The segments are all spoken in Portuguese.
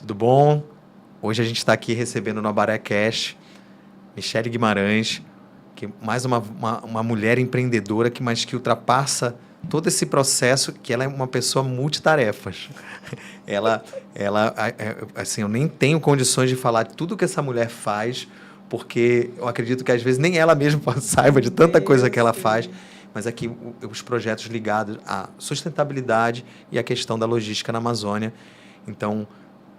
tudo bom? Hoje a gente está aqui recebendo no Abaré Cash Michele Guimarães, que mais uma mulher empreendedora mas que ultrapassa todo esse processo, que ela é uma pessoa multitarefas. Assim, eu nem tenho condições de falar tudo que essa mulher faz, porque eu acredito que às vezes nem ela mesma saiba de tanta coisa que ela faz, mas aqui os projetos ligados à sustentabilidade e à questão da logística na Amazônia. Então,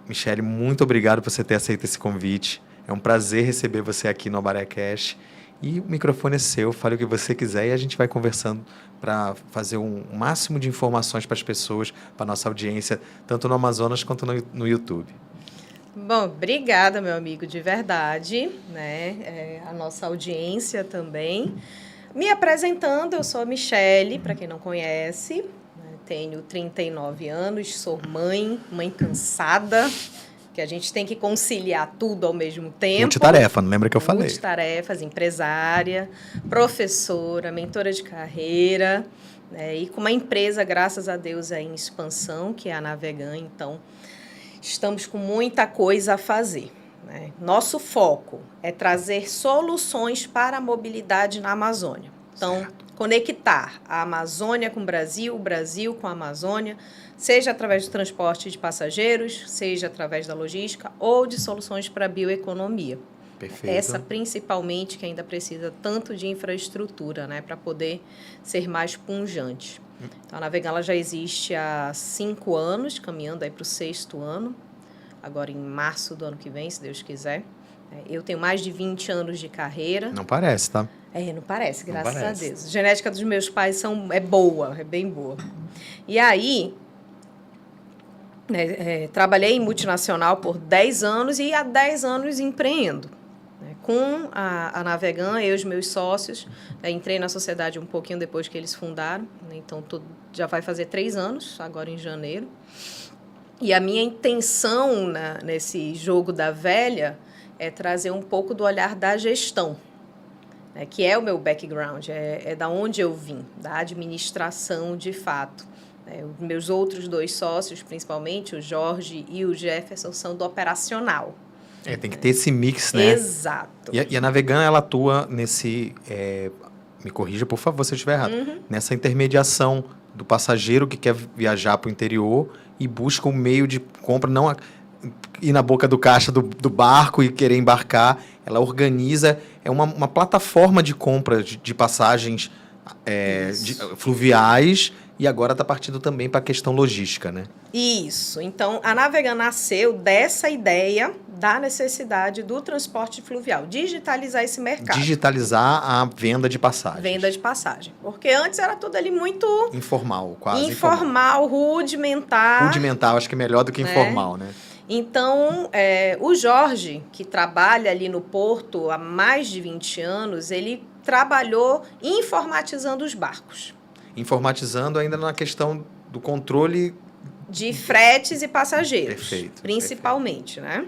Michele, muito obrigado por você ter aceito esse convite. É um prazer receber você aqui no Abaré Cash. E o microfone é seu, fale o que você quiser e a gente vai conversando para fazer um máximo de informações para as pessoas, para a nossa audiência, tanto no Amazonas quanto no YouTube. Bom, obrigada, meu amigo, de verdade, né? A nossa audiência também. Me apresentando, eu sou a Michele, para quem não conhece, né? Tenho 39 anos, sou mãe cansada, que a gente tem que conciliar tudo ao mesmo tempo. Multitarefa, não lembra que eu falei? Multitarefas, empresária, professora, mentora de carreira, né? E com uma empresa, graças a Deus, em expansão, que é a Navegan. Então, estamos com muita coisa a fazer, né? Nosso foco é trazer soluções para a mobilidade na Amazônia. Então, conectar a Amazônia com o Brasil com a Amazônia, seja através do transporte de passageiros, seja através da logística ou de soluções para a bioeconomia. Perfeito. Essa, principalmente, que ainda precisa tanto de infraestrutura, né, para poder ser mais pujante. Então, a Navegan ela já existe há 5 anos, caminhando aí para o 6º ano, agora em março do ano que vem, se Deus quiser. Eu tenho mais de 20 anos de carreira. Não parece, tá? Não parece, graças a Deus. A genética dos meus pais é boa, é bem boa. E aí, trabalhei em multinacional por 10 anos e há 10 anos empreendo. Com a Navegan, eu e os meus sócios, entrei na sociedade um pouquinho depois que eles fundaram, né? Então já vai fazer 3 anos, agora em janeiro. E a minha intenção nesse jogo da velha é trazer um pouco do olhar da gestão, né? Que é o meu background, é da onde eu vim, da administração de fato. Os meus outros 2 sócios, principalmente, o Jorge e o Jefferson, são do operacional. Tem que ter esse mix, né? Exato. E a Navegan, ela atua nesse... me corrija, por favor, se eu estiver errado. Nessa intermediação do passageiro que quer viajar para o interior e busca um meio de compra, não ir na boca do caixa do barco e querer embarcar. Ela organiza, é uma plataforma de compra de passagens fluviais e agora está partindo também para a questão logística, né? Isso. Então, a Navegan nasceu dessa ideia da necessidade do transporte fluvial, digitalizar esse mercado. Digitalizar a venda de passagem. Venda de passagem. Porque antes era tudo ali muito... Informal, quase informal. Rudimentar. Rudimentar, acho que é melhor do que informal, né? Então, o Jorge, que trabalha ali no Porto há mais de 20 anos, ele trabalhou informatizando os barcos. Informatizando ainda na questão do controle... de fretes e passageiros. Perfeito. Principalmente, né?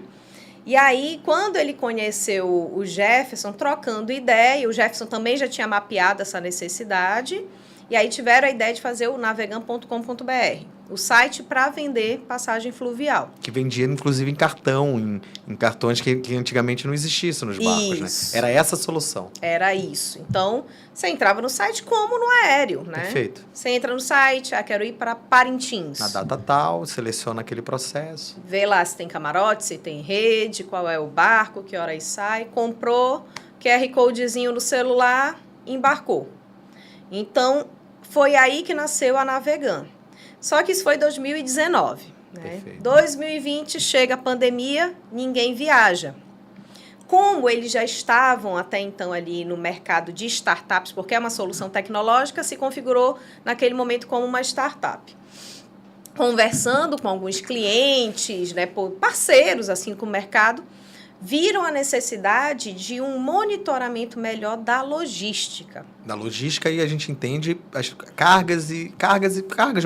E aí, quando ele conheceu o Jefferson, trocando ideia, o Jefferson também já tinha mapeado essa necessidade, e aí tiveram a ideia de fazer o navegan.com.br, o site para vender passagem fluvial. Que vendia, inclusive, em cartão, em cartões que antigamente não existissem nos barcos, isso. Né? Era essa a solução. Era isso. Então, você entrava no site como no aéreo, né? Perfeito. Você entra no site, quero ir para Parintins. Na data tal, seleciona aquele processo. Vê lá se tem camarote, se tem rede, qual é o barco, que horas sai. Comprou, QR Codezinho no celular, embarcou. Então, foi aí que nasceu a Navegan. Só que isso foi em 2019. Né? 2020 chega a pandemia, ninguém viaja. Como eles já estavam até então ali no mercado de startups, porque é uma solução tecnológica, se configurou naquele momento como uma startup. Conversando com alguns clientes, né, parceiros assim com o mercado, viram a necessidade de um monitoramento melhor da logística. Da logística, e a gente entende as cargas de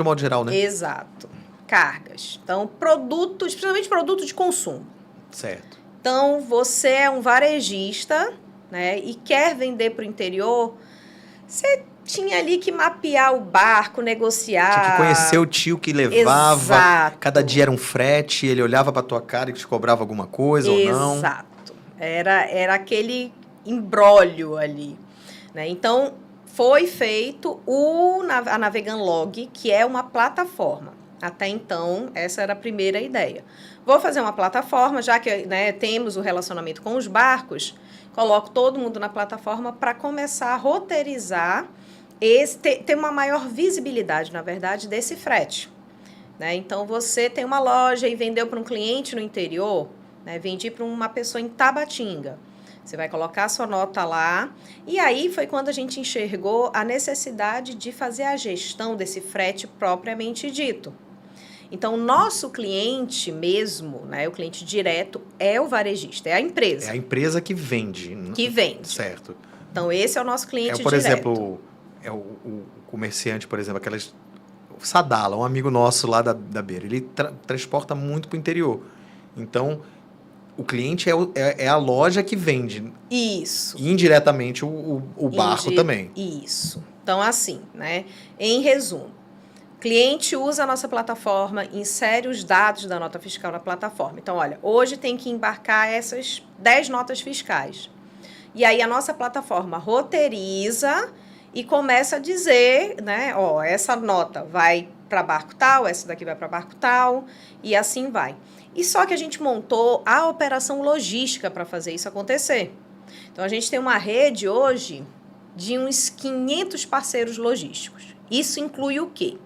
modo geral, né? Exato. Cargas. Então, produtos, principalmente produtos de consumo. Certo. Então, você é um varejista, né, e quer vender para o interior, Você tinha ali que mapear o barco, negociar. Tinha que conhecer o tio que levava. Exato. Cada dia era um frete, ele olhava pra tua cara e te cobrava alguma coisa ou não. Exato. Era aquele imbróglio ali, né? Então, foi feito a Naveganlog, que é uma plataforma. Até então, essa era a primeira ideia. Vou fazer uma plataforma, já que, né, temos o relacionamento com os barcos, coloco todo mundo na plataforma para começar a roteirizar, ter uma maior visibilidade, na verdade, desse frete. Né? Então, você tem uma loja e vendeu para um cliente no interior, né? Vendi para uma pessoa em Tabatinga. Você vai colocar a sua nota lá. E aí foi quando a gente enxergou a necessidade de fazer a gestão desse frete propriamente dito. Então, o nosso cliente mesmo, né, o cliente direto, é o varejista, é a empresa. É a empresa que vende. Que vende. Certo. Então, esse é o nosso cliente por direto. Exemplo, o comerciante, por exemplo, o Sadala, um amigo nosso lá da Beira, ele transporta muito para o interior. Então, o cliente é a loja que vende. Isso. E indiretamente o barco também. Isso. Então, assim, né? Em resumo, o cliente usa a nossa plataforma, insere os dados da nota fiscal na plataforma. Então, olha, hoje tem que embarcar essas 10 notas fiscais. E aí a nossa plataforma roteiriza e começa a dizer, né? Ó, essa nota vai para barco tal, essa daqui vai para barco tal, e assim vai. E só que a gente montou a operação logística para fazer isso acontecer. Então, a gente tem uma rede hoje de uns 500 parceiros logísticos. Isso inclui o quê?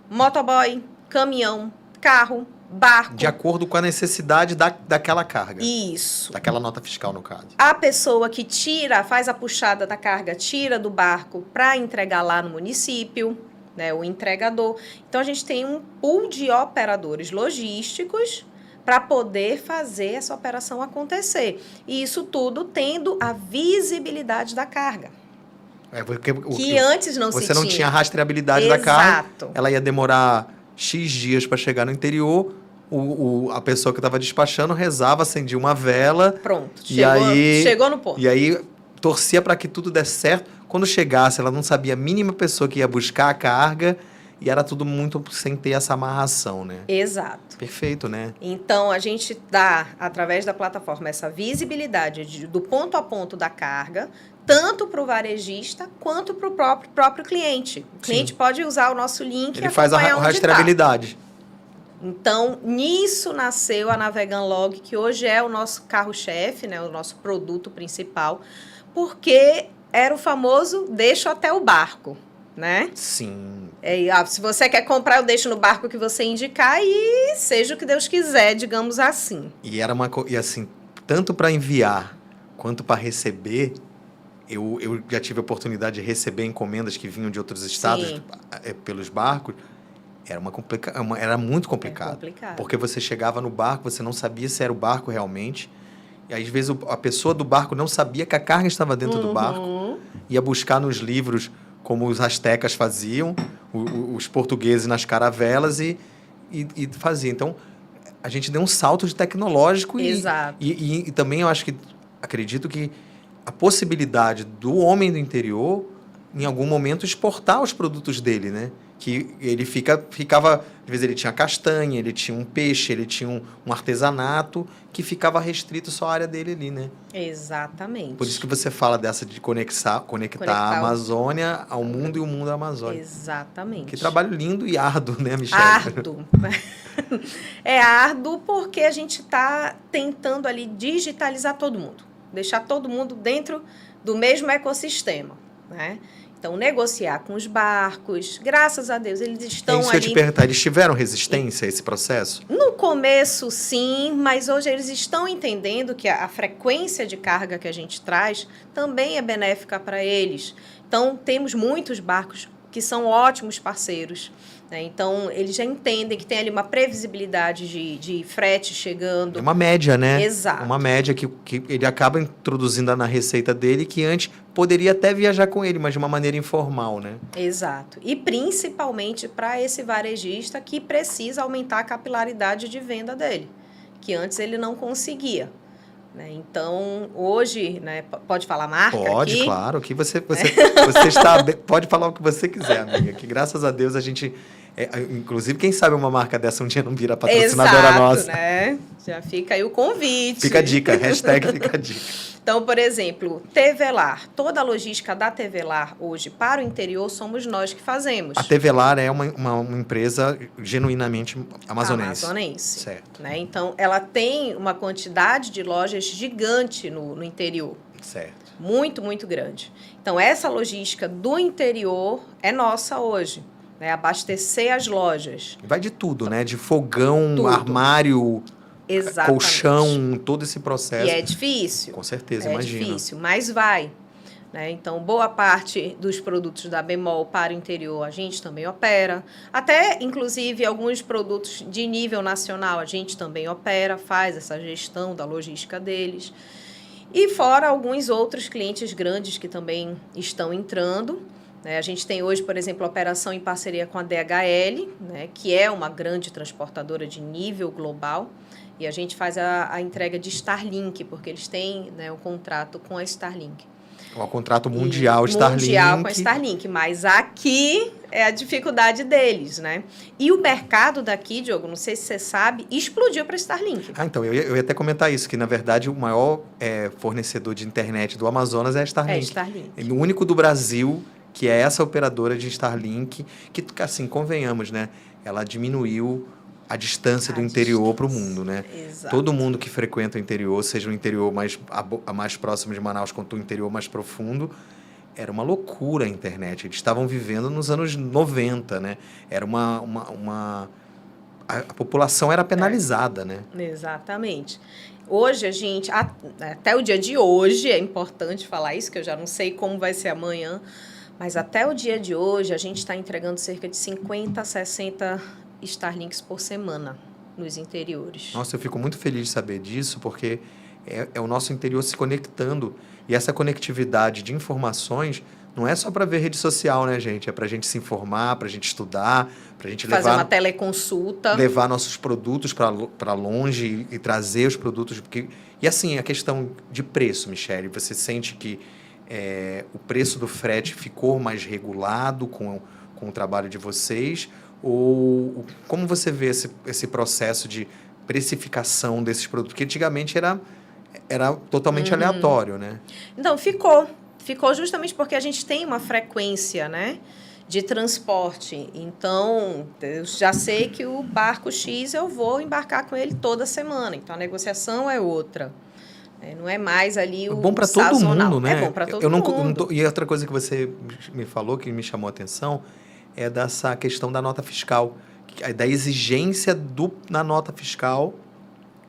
Motoboy, caminhão, carro, barco. De acordo com a necessidade daquela carga. Isso. Daquela nota fiscal, no caso. A pessoa que faz a puxada da carga, tira do barco para entregar lá no município, né, o entregador. Então, a gente tem um pool de operadores logísticos para poder fazer essa operação acontecer. E isso tudo tendo a visibilidade da carga. Que antes não se tinha. Você não tinha rastreabilidade da carga. Ela ia demorar X dias para chegar no interior. A pessoa que estava despachando rezava, acendia uma vela. Pronto. Chegou no ponto. E aí torcia para que tudo desse certo. Quando chegasse, ela não sabia a mínima pessoa que ia buscar a carga. E era tudo muito sem ter essa amarração, né? Exato. Perfeito, né? Então, a gente dá, através da plataforma, essa visibilidade do ponto a ponto da carga, tanto para o varejista quanto para o próprio cliente. O cliente pode usar o nosso link Ele faz a rastreabilidade. Então, nisso nasceu a Naveganlog, que hoje é o nosso carro-chefe, né? O nosso produto principal, porque era o famoso deixo até o barco. Né? Sim. Se você quer comprar, eu deixo no barco que você indicar e seja o que Deus quiser, digamos assim. E assim, tanto para enviar quanto para receber, eu já tive a oportunidade de receber encomendas que vinham de outros estados pelos barcos. Era muito complicado. complicado. Porque você chegava no barco, você não sabia se era o barco realmente. E às vezes a pessoa do barco não sabia que a carga estava dentro do barco. Ia buscar nos livros como os astecas faziam, os portugueses nas caravelas e faziam. Então, a gente deu um salto de tecnológico. Exato. E também acredito que a possibilidade do homem do interior, em algum momento, exportar os produtos dele, né? Que ele ficava... Às vezes ele tinha castanha, ele tinha um peixe, ele tinha um artesanato que ficava restrito só à área dele ali, né? Exatamente. Por isso que você fala dessa de conectar a Amazônia ao mundo e o mundo à Amazônia. Exatamente. Que trabalho lindo e árduo, né, Michele? Árduo. É árduo porque a gente está tentando ali digitalizar todo mundo. Deixar todo mundo dentro do mesmo ecossistema, né? Então, negociar com os barcos, graças a Deus, eles estão ali... Isso que eu te perguntar, eles tiveram resistência a esse processo? No começo, sim, mas hoje eles estão entendendo que a frequência de carga que a gente traz também é benéfica para eles. Então, temos muitos barcos que são ótimos parceiros, né? Então, eles já entendem que tem ali uma previsibilidade de frete chegando. É uma média, né? Exato. Uma média que ele acaba introduzindo na receita dele, que antes poderia até viajar com ele, mas de uma maneira informal, né? Exato. E principalmente para esse varejista que precisa aumentar a capilaridade de venda dele, que antes ele não conseguia. né? Então, hoje, né, pode falar marca Pode, aqui? claro, que você está, pode falar o que você quiser, amiga, que graças a Deus a gente, inclusive, quem sabe uma marca dessa um dia não vira patrocinadora Exato, nossa. né? Já fica aí o convite. Fica a dica, hashtag fica a dica. Então, por exemplo, Tevelar. Toda a logística da Tevelar hoje para o interior somos nós que fazemos. A Tevelar é uma empresa genuinamente amazonense. Amazonense. Certo. Né? Então, ela tem uma quantidade de lojas gigante no interior. Certo. Muito, muito grande. Então, essa logística do interior é nossa hoje. Né? Abastecer as lojas. Vai de tudo, né? De fogão, Tudo. Armário, Exatamente. colchão, todo esse processo. E é difícil. Com certeza, é imagina. É difícil, mas vai. Né? Então, boa parte dos produtos da Bemol para o interior a gente também opera. Até, inclusive, alguns produtos de nível nacional a gente também opera, faz essa gestão da logística deles. E fora alguns outros clientes grandes que também estão entrando. Né? A gente tem hoje, por exemplo, a operação em parceria com a DHL, né? Que é uma grande transportadora de nível global. E a gente faz a entrega de Starlink, porque eles têm, né, um contrato com a Starlink. O contrato mundial, Starlink. Mundial com a Starlink, mas aqui é a dificuldade deles, né? E o mercado daqui, Diogo, não sei se você sabe, explodiu para Starlink. Então, eu ia até comentar isso, que na verdade o maior fornecedor de internet do Amazonas é a Starlink. É Starlink. O único do Brasil que é essa operadora de Starlink, que, assim, convenhamos, né? Ela diminuiu a distância do interior para o mundo, né? Exato. Todo mundo que frequenta o interior, seja o interior mais próximo de Manaus quanto o interior mais profundo, era uma loucura a internet. Eles estavam vivendo nos anos 90, né? Era a população era penalizada, né? Exatamente. Hoje, a gente, até o dia de hoje, é importante falar isso, que eu já não sei como vai ser amanhã, mas até o dia de hoje, a gente está entregando cerca de 50, 60 Starlinks por semana nos interiores. Nossa, eu fico muito feliz de saber disso, porque é o nosso interior se conectando. E essa conectividade de informações não é só para ver rede social, né, gente? É para a gente se informar, para a gente estudar, para a gente fazer uma teleconsulta. Levar nossos produtos para longe e trazer os produtos. E assim, a questão de preço, Michele, você sente que o preço do frete ficou mais regulado com o trabalho de vocês? Ou como você vê esse processo de precificação desses produtos? Porque antigamente era totalmente aleatório, né? Então, ficou. Ficou justamente porque a gente tem uma frequência, né, de transporte. Então, eu já sei que o barco X eu vou embarcar com ele toda semana. Então, a negociação é outra. Não é mais ali o bom para todo mundo, né? É bom para todo mundo. E outra coisa que você me falou, que me chamou a atenção, é dessa questão da nota fiscal, da exigência na nota fiscal,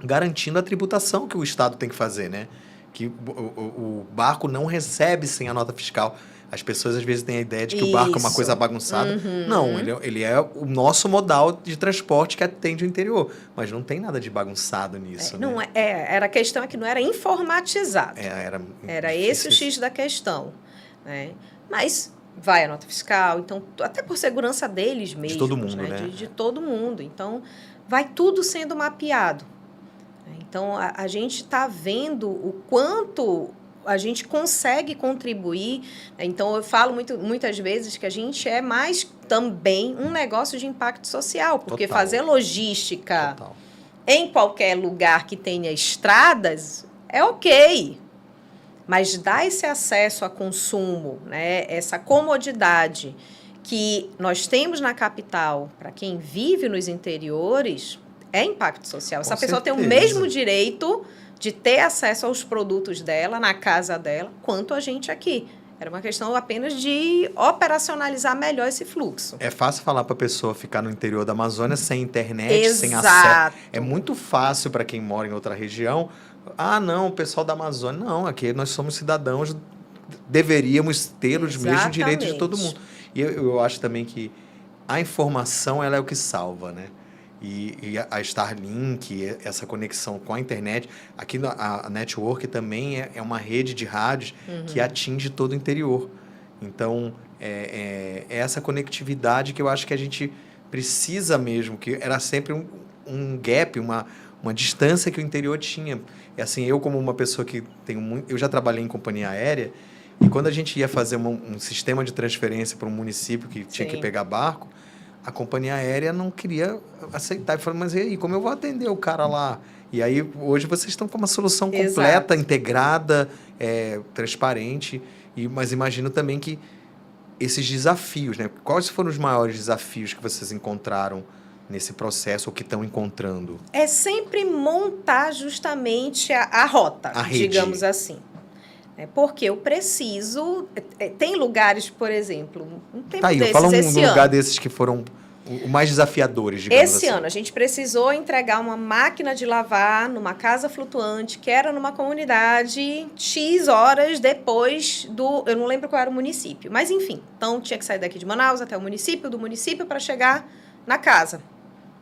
garantindo a tributação que o Estado tem que fazer, né? Que o barco não recebe sem a nota fiscal. As pessoas às vezes têm a ideia de que o barco é uma coisa bagunçada. Uhum. Não, ele é o nosso modal de transporte que atende o interior. Mas não tem nada de bagunçado nisso, Não né? era a questão é que não era informatizado. Era esse o X da questão. Né? Mas vai a nota fiscal, então, até por segurança deles mesmos. De todo mundo, né? De todo mundo. Então, vai tudo sendo mapeado. Então, a gente está vendo o quanto a gente consegue contribuir. Então, eu falo muitas vezes que a gente é mais também um negócio de impacto social, porque fazer logística em qualquer lugar que tenha estradas é ok. Mas dar esse acesso a consumo, né, essa comodidade que nós temos na capital para quem vive nos interiores, é impacto social. Essa pessoa tem o mesmo direito de ter acesso aos produtos dela, na casa dela, quanto a gente aqui. Era uma questão apenas de operacionalizar melhor esse fluxo. É fácil falar para a pessoa ficar no interior da Amazônia sem internet, sem acesso. É muito fácil para quem mora em outra região. Ah, não, o pessoal da Amazônia. Não, aqui nós somos cidadãos, deveríamos ter os mesmos direitos de todo mundo. E eu acho também que a informação ela é o que salva, né? E a Starlink, essa conexão com a internet, aqui a Network também é uma rede de rádios que atinge todo o interior. Então, é essa conectividade que eu acho que a gente precisa mesmo, que era sempre um gap, uma distância que o interior tinha. E assim, eu como uma pessoa que tenho muito... Eu já trabalhei em companhia aérea, e quando a gente ia fazer um sistema de transferência para um município que tinha que Sim. pegar barco, a companhia aérea não queria aceitar. E falou, mas e aí, como eu vou atender o cara lá? E aí, hoje, vocês estão com uma solução completa, Exato. integrada, transparente. Mas imagino também que esses desafios, né? Quais foram os maiores desafios que vocês encontraram nesse processo ou que estão encontrando? É sempre montar justamente a rota, A rede. digamos assim. Porque eu preciso... Tem lugares, por exemplo, um tempo Tá aí, desses, fala um esse lugar ano. desses que foram o mais desafiadores, digamos assim. Esse ano, a gente precisou entregar uma máquina de lavar numa casa flutuante, que era numa comunidade, X horas depois do... Eu não lembro qual era o município, mas enfim. Então, tinha que sair daqui de Manaus até o município, do município para chegar na casa,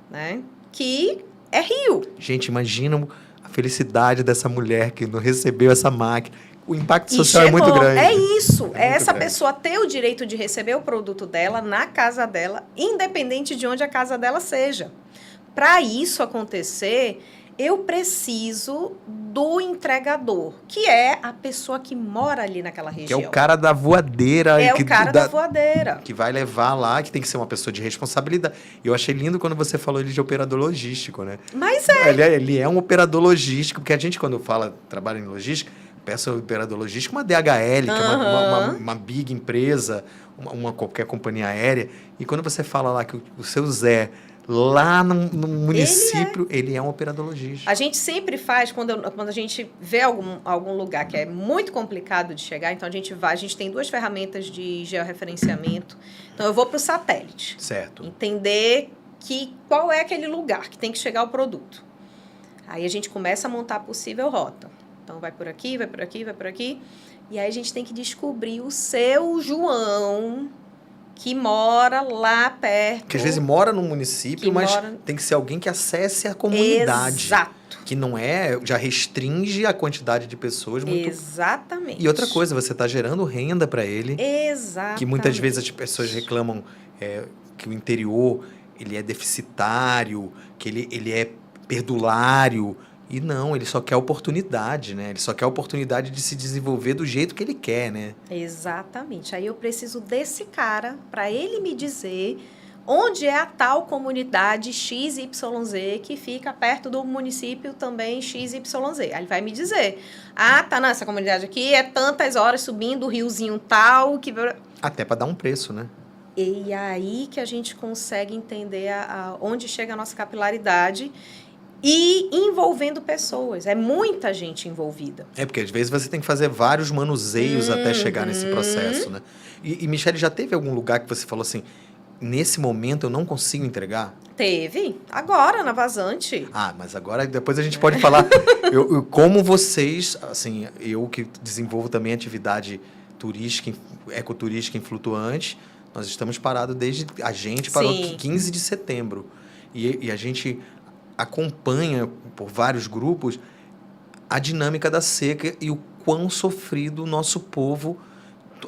né? Que é Rio. Gente, imagina a felicidade dessa mulher que não recebeu essa máquina. O impacto E social é muito chegou. grande. É isso. É muito Essa grande. pessoa ter o direito de receber o produto dela na casa dela, independente de onde a casa dela seja. Para isso acontecer, eu preciso do entregador, que é a pessoa que mora ali naquela região. Que é o cara da voadeira. É o cara da voadeira. Que vai levar lá, que tem que ser uma pessoa de responsabilidade. E eu achei lindo quando você falou ele de operador logístico, né? Mas Ele é um operador logístico, porque a gente, quando fala, trabalha em logística, peça operador logístico, uma DHL, que é uma big empresa, uma qualquer companhia aérea. E quando você fala lá que o seu Zé, lá no município, ele é um operador logístico. A gente sempre faz, quando a gente vê algum lugar que é muito complicado de chegar, então a gente tem 2 ferramentas de georreferenciamento. Então, eu vou para o satélite. Certo. Entender qual é aquele lugar que tem que chegar o produto. Aí a gente começa a montar a possível rota. Então, vai por aqui, vai por aqui, vai por aqui. E aí a gente tem que descobrir o seu João, que mora lá perto. Que às vezes mora no município, mas tem que ser alguém que acesse a comunidade. Exato. Que não já restringe a quantidade de pessoas muito. Exatamente. E outra coisa, você está gerando renda para ele. Exatamente. Que muitas vezes as pessoas reclamam que o interior ele é deficitário, que ele é perdulário. E não, ele só quer oportunidade, né? Ele só quer a oportunidade de se desenvolver do jeito que ele quer, né? Exatamente. Aí eu preciso desse cara para ele me dizer onde é a tal comunidade XYZ que fica perto do município também XYZ. Aí ele vai me dizer, tá nessa comunidade aqui, é tantas horas subindo o riozinho tal, que... Até para dar um preço, né? E aí que a gente consegue entender onde chega a nossa capilaridade e envolvendo pessoas. É muita gente envolvida. Porque às vezes você tem que fazer vários manuseios até chegar nesse processo, né? E Michele, já teve algum lugar que você falou assim, nesse momento eu não consigo entregar? Teve. Agora, na Vazante. Mas agora depois a gente pode falar como vocês, assim, eu que desenvolvo também atividade turística, ecoturística em flutuante, nós estamos parados desde... A gente parou 15 de setembro. E a gente acompanha por vários grupos a dinâmica da seca e o quão sofrido o nosso povo.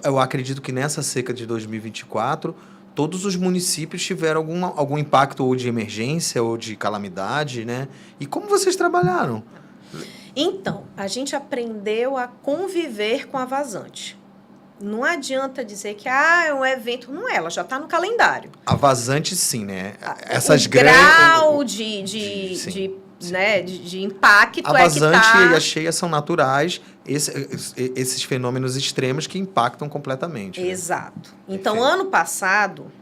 Eu acredito que nessa seca de 2024, todos os municípios tiveram algum impacto ou de emergência ou de calamidade, né? E como vocês trabalharam? Então, a gente aprendeu a conviver com a Vazante. Não adianta dizer que é um evento. Não é, ela já está no calendário. A Vazante, sim, né? O grau de impacto a Vazante e a cheia são naturais, esses fenômenos extremos que impactam completamente. Né? Exato. Então, ano passado,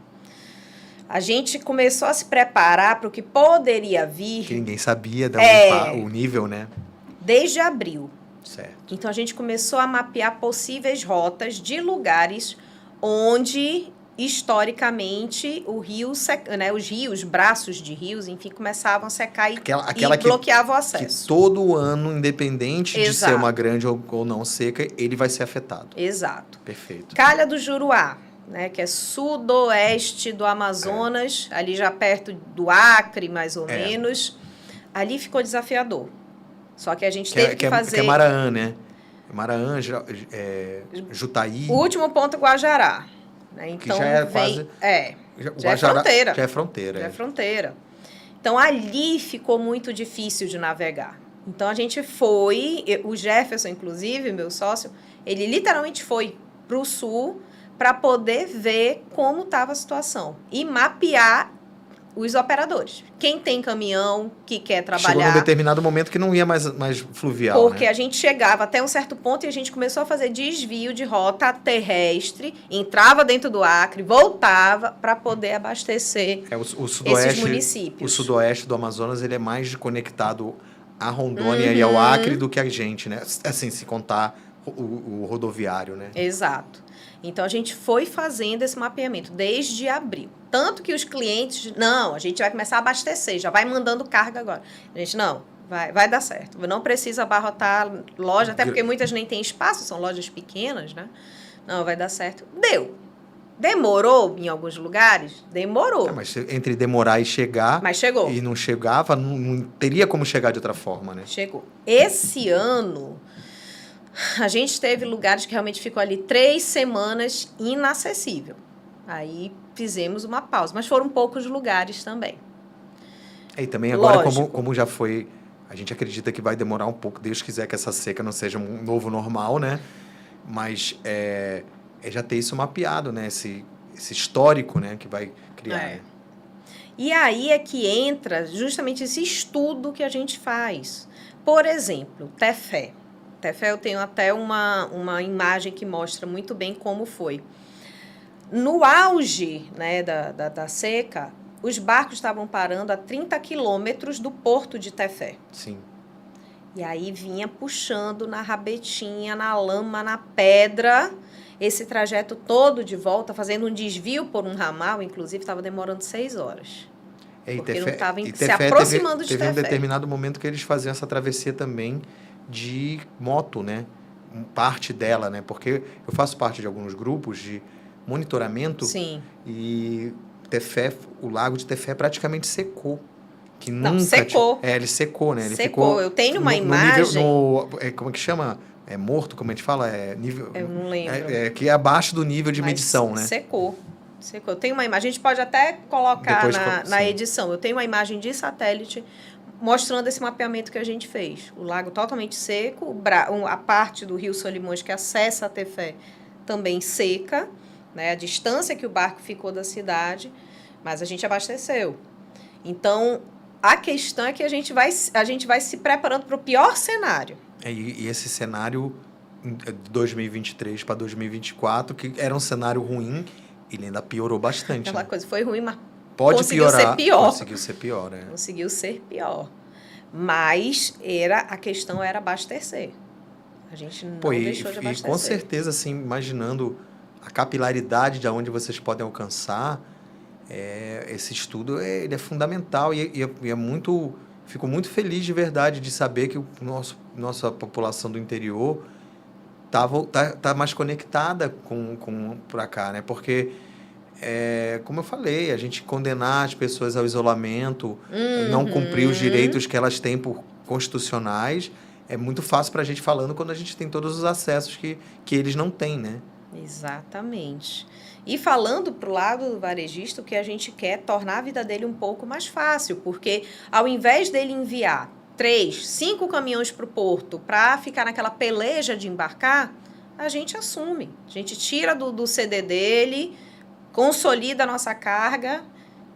a gente começou a se preparar para o que poderia vir. Que ninguém sabia o nível, né? Desde abril. Certo. Então, a gente começou a mapear possíveis rotas de lugares onde, historicamente, os rios, braços de rios, enfim, começavam a secar e bloqueavam o acesso. Que todo ano, independente de ser uma grande ou não seca, ele vai ser afetado. Exato. Perfeito. Calha do Juruá, né, que é sudoeste do Amazonas, ali já perto do Acre, mais ou menos. Ali ficou desafiador. Só que a gente teve que fazer... Que é Maraã, né? Maraã, Jutaí... O último ponto, Guajará. Né? Então, que já é quase... já é fronteira. Já é fronteira. Já é fronteira. Então, ali ficou muito difícil de navegar. Então, a gente foi, o Jefferson, inclusive, meu sócio, ele literalmente foi para o sul para poder ver como estava a situação e mapear os operadores. Quem tem caminhão, que quer trabalhar... Chegou num determinado momento que não ia mais fluvial, porque né? a gente chegava até um certo ponto e a gente começou a fazer desvio de rota terrestre, entrava dentro do Acre, voltava para poder abastecer esses municípios. O sudoeste do Amazonas, ele é mais conectado à Rondônia e ao Acre do que a gente, né? Assim, se contar o rodoviário, né? Exato. Então, a gente foi fazendo esse mapeamento desde abril. Tanto que os clientes, não, a gente vai começar a abastecer, já vai mandando carga agora. A gente, não, vai dar certo. Não precisa abarrotar loja, até porque muitas nem têm espaço, são lojas pequenas, né? Não, vai dar certo. Deu. Demorou em alguns lugares? Demorou. Mas entre demorar e chegar... Mas chegou. E não chegava, não teria como chegar de outra forma, né? Chegou. Esse ano... A gente teve lugares que realmente ficou ali 3 semanas inacessível. Aí fizemos uma pausa, mas foram poucos lugares também. E também agora, como já foi, a gente acredita que vai demorar um pouco, Deus quiser que essa seca não seja um novo normal, né? Mas já ter isso mapeado, né? Esse histórico, né? Que vai criar. Né? E aí é que entra justamente esse estudo que a gente faz. Por exemplo, Tefé. Tefé, eu tenho até uma imagem que mostra muito bem como foi. No auge, né, da seca, os barcos estavam parando a 30 quilômetros do porto de Tefé. Sim. E aí vinha puxando na rabetinha, na lama, na pedra, esse trajeto todo de volta, fazendo um desvio por um ramal, inclusive estava demorando 6 horas. Porque não estava se aproximando de Tefé. Teve um determinado momento que eles faziam essa travessia também de moto, né? Parte dela, né? Porque eu faço parte de alguns grupos de monitoramento. Sim. E Tefé, o lago de Tefé praticamente secou. Que não, nunca secou. Ele secou, né? Ele secou. Ficou eu tenho uma imagem... como é que chama? É morto, como a gente fala? Nível, eu não lembro. Que é abaixo do nível de medição, né? Secou. Eu tenho uma imagem, a gente pode até colocar na edição. Eu tenho uma imagem de satélite mostrando esse mapeamento que a gente fez. O lago totalmente seco, a parte do Rio Solimões que acessa a Tefé também seca, né? A distância que o barco ficou da cidade, mas a gente abasteceu. Então, a questão é que a gente vai se preparando para o pior cenário. E esse cenário de 2023 para 2024, que era um cenário ruim, ele ainda piorou bastante. Aquela coisa foi ruim, mas conseguiu ser pior. Conseguiu ser pior. Mas a questão era abastecer. A gente não deixou de abastecer. E com certeza, assim, imaginando a capilaridade de onde vocês podem alcançar, esse estudo ele é fundamental e é muito... Fico muito feliz de verdade de saber que nossa população do interior tá mais conectada para cá, né? Porque, como eu falei, a gente condenar as pessoas ao isolamento, não cumprir os direitos que elas têm por constitucionais, é muito fácil para a gente falando quando a gente tem todos os acessos que eles não têm, né? Exatamente. E falando para o lado do varejista, o que a gente quer é tornar a vida dele um pouco mais fácil, porque ao invés dele enviar 3, 5 caminhões para o porto para ficar naquela peleja de embarcar, a gente assume. A gente tira do CD dele, consolida a nossa carga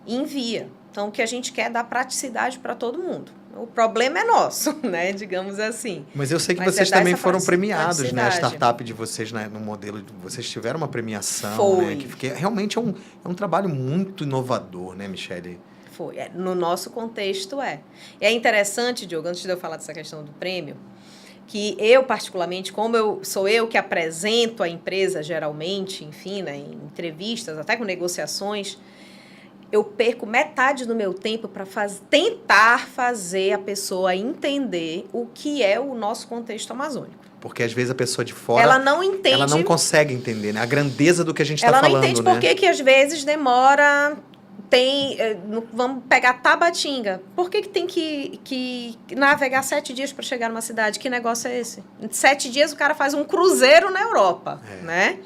e envia. Então, o que a gente quer é dar praticidade para todo mundo. O problema é nosso, né? Digamos assim. Mas eu sei que vocês também foram premiados, né? A startup de vocês, né? No modelo de vocês tiveram uma premiação, né? Que realmente é um trabalho muito inovador, né, Michele? Foi. No nosso contexto, é. E é interessante, Diogo, antes de eu falar dessa questão do prêmio, que eu, particularmente, como sou eu que apresento a empresa geralmente, enfim, né, em entrevistas, até com negociações, eu perco metade do meu tempo para tentar fazer a pessoa entender o que é o nosso contexto amazônico. Porque às vezes a pessoa de fora... Ela não entende... Ela não consegue entender, né? A grandeza do que a gente está falando, né? Ela não entende por que às vezes demora... Vamos pegar Tabatinga. Por que tem que navegar 7 dias para chegar numa cidade? Que negócio é esse? Em 7 dias o cara faz um cruzeiro na Europa, né?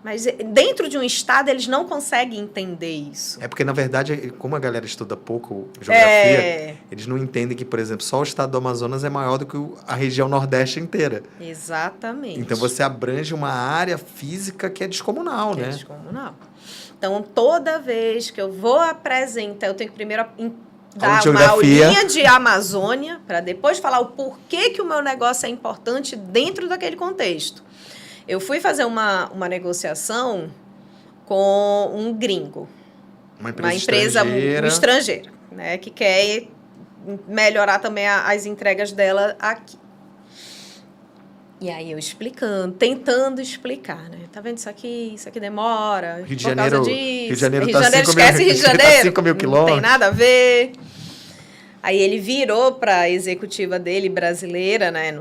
Mas dentro de um estado, eles não conseguem entender isso. É porque, na verdade, como a galera estuda pouco geografia, eles não entendem que, por exemplo, só o estado do Amazonas é maior do que a região Nordeste inteira. Exatamente. Então, você abrange uma área física que é descomunal, né? É descomunal. Então, toda vez que eu vou apresentar, eu tenho que primeiro dar uma aulinha de Amazônia, para depois falar o porquê que o meu negócio é importante dentro daquele contexto. Eu fui fazer uma negociação com um gringo. Uma empresa estrangeira, né, que quer melhorar também as entregas dela aqui. E aí eu explicando, tentando explicar, né? Tá vendo isso aqui demora. Rio de Janeiro, Rio de Janeiro esquece Rio de Janeiro. 5 mil não quilômetros. Tem nada a ver. Aí ele virou para a executiva dele, brasileira, né?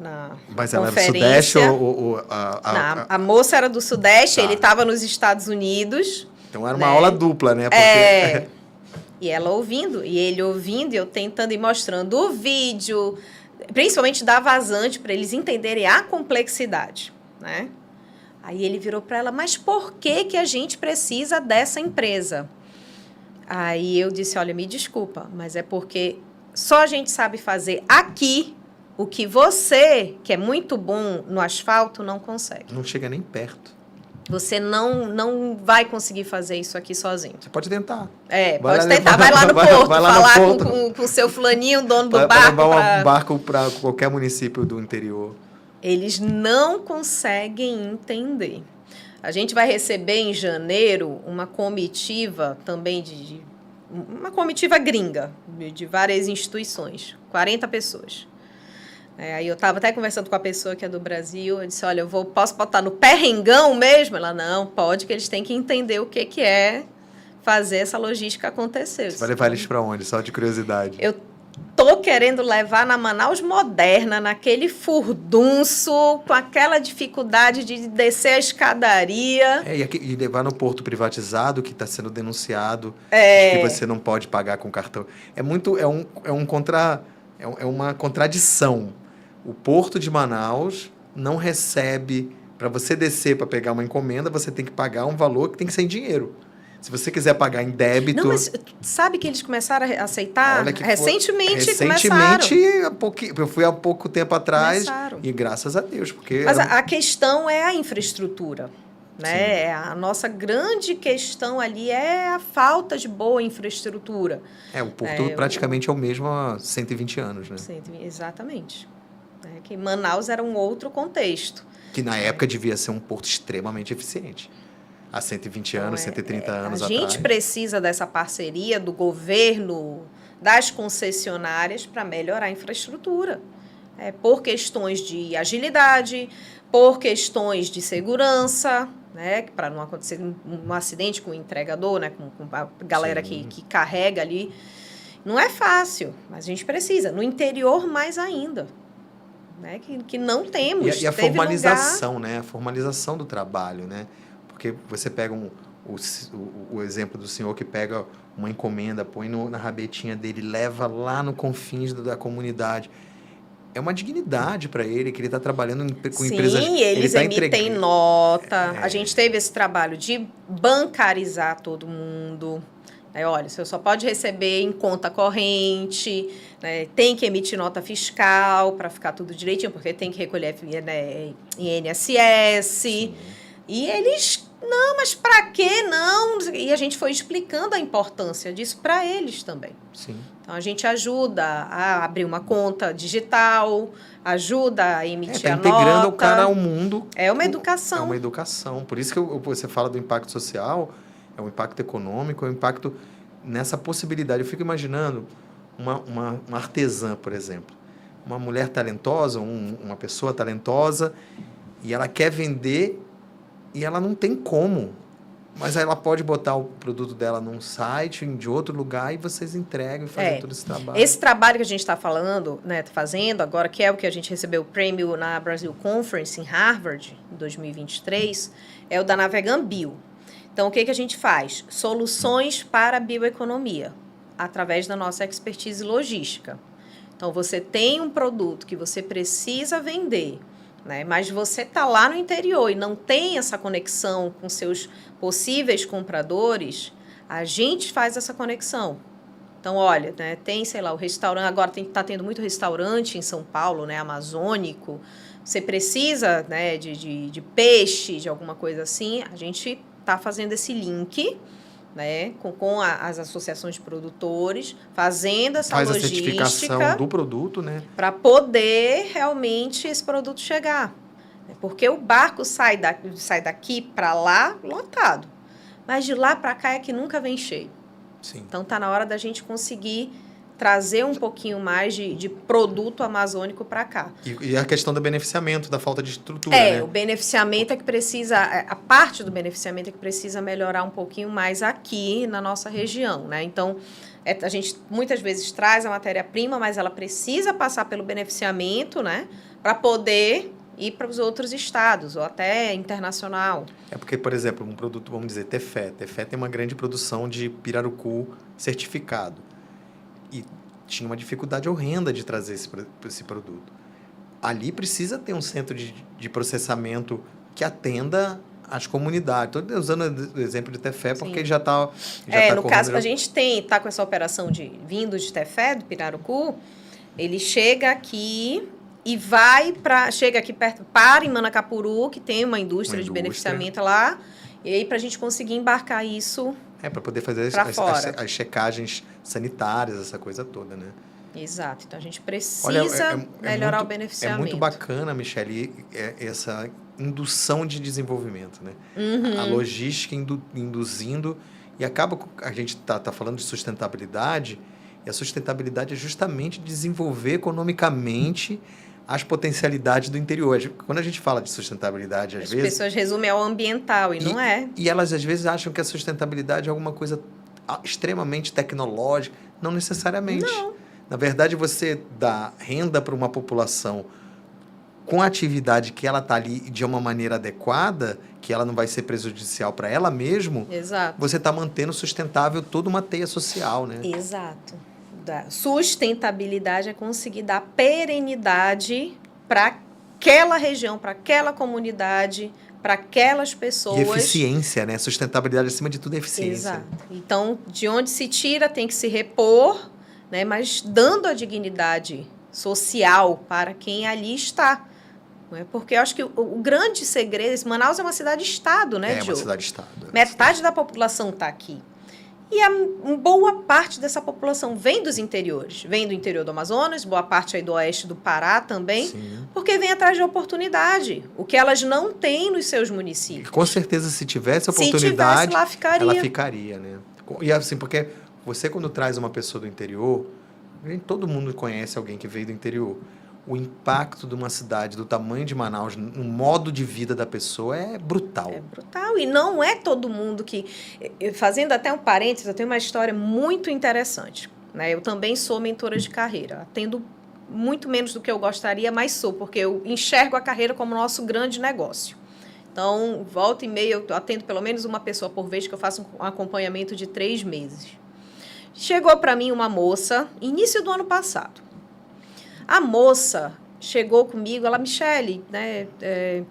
Na Mas ela conferência. era do Sudeste ou a moça era do Sudeste, ele estava nos Estados Unidos. Então era uma aula dupla, né? Porque... E ela ouvindo, e ele ouvindo, e eu tentando ir mostrando o vídeo, principalmente da vazante, para eles entenderem a complexidade, né? Aí ele virou para ela, mas por que a gente precisa dessa empresa? Aí eu disse, olha, me desculpa, mas é porque só a gente sabe fazer aqui o que você, que é muito bom no asfalto, não consegue. Não chega nem perto. Você não vai conseguir fazer isso aqui sozinho. Você pode tentar. Pode tentar. Vai lá no porto, falar com o seu fulaninho, dono do barco. Vai levar um barco para qualquer município do interior. Eles não conseguem entender. A gente vai receber em janeiro uma comitiva também uma comitiva gringa, de várias instituições, 40 pessoas. Aí eu estava até conversando com a pessoa que é do Brasil, eu disse, olha, posso botar no perrengão mesmo? Ela, não, pode, que eles têm que entender o que é fazer essa logística acontecer. Você vai levar eles para onde? Só de curiosidade. Eu tô querendo levar na Manaus moderna, naquele furdunço, com aquela dificuldade de descer a escadaria. E levar no porto privatizado, que está sendo denunciado, que você não pode pagar com cartão. É uma contradição. O Porto de Manaus não recebe, para você descer para pegar uma encomenda, você tem que pagar um valor que tem que ser em dinheiro. Se você quiser pagar em débito... Não, mas sabe que eles começaram a aceitar? Recentemente eu fui há pouco tempo atrás, e graças a Deus. Mas a questão é a infraestrutura. Né? A nossa grande questão ali é a falta de boa infraestrutura. O Porto praticamente é o mesmo há 120 anos, né? Exatamente. Que Manaus era um outro contexto. Que na época devia ser um porto extremamente eficiente. Há 120 anos, 130 anos atrás. A gente precisa dessa parceria do governo, das concessionárias, para melhorar a infraestrutura. Por questões de agilidade, por questões de segurança, né, para não acontecer um acidente com o entregador, né, com a galera que carrega ali. Não é fácil, mas a gente precisa. No interior, mais ainda. Né, que não temos. E a formalização, né? A formalização do trabalho, né? Porque você pega o exemplo do senhor que pega uma encomenda, põe na rabetinha dele, leva lá no confins da comunidade. É uma dignidade para ele, que ele está trabalhando com empresas... Sim, eles emitem nota. A gente teve esse trabalho de bancarizar todo mundo. Olha, você só pode receber em conta corrente, né? Tem que emitir nota fiscal para ficar tudo direitinho, porque tem que recolher INSS. Sim. E eles... Não, mas para que não? E a gente foi explicando a importância disso para eles também. Sim. Então, a gente ajuda a abrir uma conta digital, ajuda a emitir a nota. Está integrando o cara ao mundo. É uma educação. É uma educação. Por isso que você fala do impacto social, é um impacto econômico, é um impacto nessa possibilidade. Eu fico imaginando uma artesã, por exemplo. Uma mulher talentosa, uma pessoa talentosa, e ela quer vender... E ela não tem como. Mas ela pode botar o produto dela num site, de outro lugar, e vocês entregam e fazem todo esse trabalho. Esse trabalho que a gente está falando, né, fazendo agora, que é o que a gente recebeu o prêmio na Brasil Conference em Harvard, em 2023, é o da Navegam Bio. Então, o que a gente faz? Soluções para a bioeconomia, através da nossa expertise logística. Então, você tem um produto que você precisa vender né? Mas você está lá no interior e não tem essa conexão com seus possíveis compradores, a gente faz essa conexão. Então, olha, né, tem, sei lá, o restaurante, agora está tendo muito restaurante em São Paulo, né, amazônico. Você precisa, né, de peixe, de alguma coisa assim, a gente está fazendo esse link, né, com as associações de produtores, fazendo essa Faz logística. A certificação do produto, né? Para poder realmente esse produto chegar. Porque o barco sai daqui para lá lotado, mas de lá para cá é que nunca vem cheio. Sim. Então está na hora da gente conseguir trazer um pouquinho mais de produto amazônico para cá. E a questão do beneficiamento, da falta de estrutura, né? O beneficiamento é que precisa, a parte do beneficiamento é que precisa melhorar um pouquinho mais aqui na nossa região, né? Então, a gente muitas vezes traz a matéria-prima, mas ela precisa passar pelo beneficiamento, né? Para poder ir para os outros estados, ou até internacional. É porque, por exemplo, um produto, vamos dizer, Tefé. Tefé tem uma grande produção de pirarucu certificado. E tinha uma dificuldade horrenda de trazer esse produto. Ali precisa ter um centro de processamento que atenda as comunidades. Estou usando o exemplo de Tefé porque já está no caso, a gente está com essa operação vindo de Tefé, do pirarucu, ele chega aqui e chega aqui perto, para em Manacapuru, que tem uma indústria de beneficiamento lá, e aí para a gente conseguir embarcar isso para poder fazer as checagens sanitárias, essa coisa toda, né? Exato. Então, a gente precisa melhorar o beneficiamento. É muito bacana, Michele, essa indução de desenvolvimento, né? A logística induzindo, e acaba, a gente tá falando de sustentabilidade, e a sustentabilidade é justamente desenvolver economicamente as potencialidades do interior. Quando a gente fala de sustentabilidade, às vezes... As pessoas resumem ao ambiental, e não é. E elas, às vezes, acham que a sustentabilidade é alguma coisa extremamente tecnológica. Não necessariamente. Não. Na verdade, você dá renda para uma população com a atividade que ela está ali de uma maneira adequada, que ela não vai ser prejudicial para ela mesma. Exato. Você está mantendo sustentável toda uma teia social, né? Exato. Sustentabilidade é conseguir dar perenidade para aquela região, para aquela comunidade, para aquelas pessoas. E eficiência, né? Sustentabilidade, acima de tudo, é eficiência. Exato. Então, de onde se tira, tem que se repor, né? Mas dando a dignidade social para quem ali está. Né? Porque eu acho que o grande segredo... Manaus é uma cidade-estado, né, Diogo? É uma cidade-estado. Metade da população está aqui. E uma boa parte dessa população vem dos interiores. Vem do interior do Amazonas, boa parte aí do oeste do Pará também. Sim. Porque vem atrás de oportunidade. O que elas não têm nos seus municípios. E com certeza, se tivesse oportunidade, lá, ficaria. Ela ficaria, né? E assim, porque você, quando traz uma pessoa do interior, todo mundo conhece alguém que veio do interior. O impacto de uma cidade do tamanho de Manaus no modo de vida da pessoa é brutal. É brutal. E não é todo mundo que... Fazendo até um parênteses, eu tenho uma história muito interessante. Né? Eu também sou mentora de carreira. Atendo muito menos do que eu gostaria, mas sou, porque eu enxergo a carreira como nosso grande negócio. Então, volta e meia, eu atendo pelo menos uma pessoa por vez, que eu faço um acompanhamento de 3 meses. Chegou para mim uma moça, início do ano passado. A moça chegou comigo, ela, Michele, né,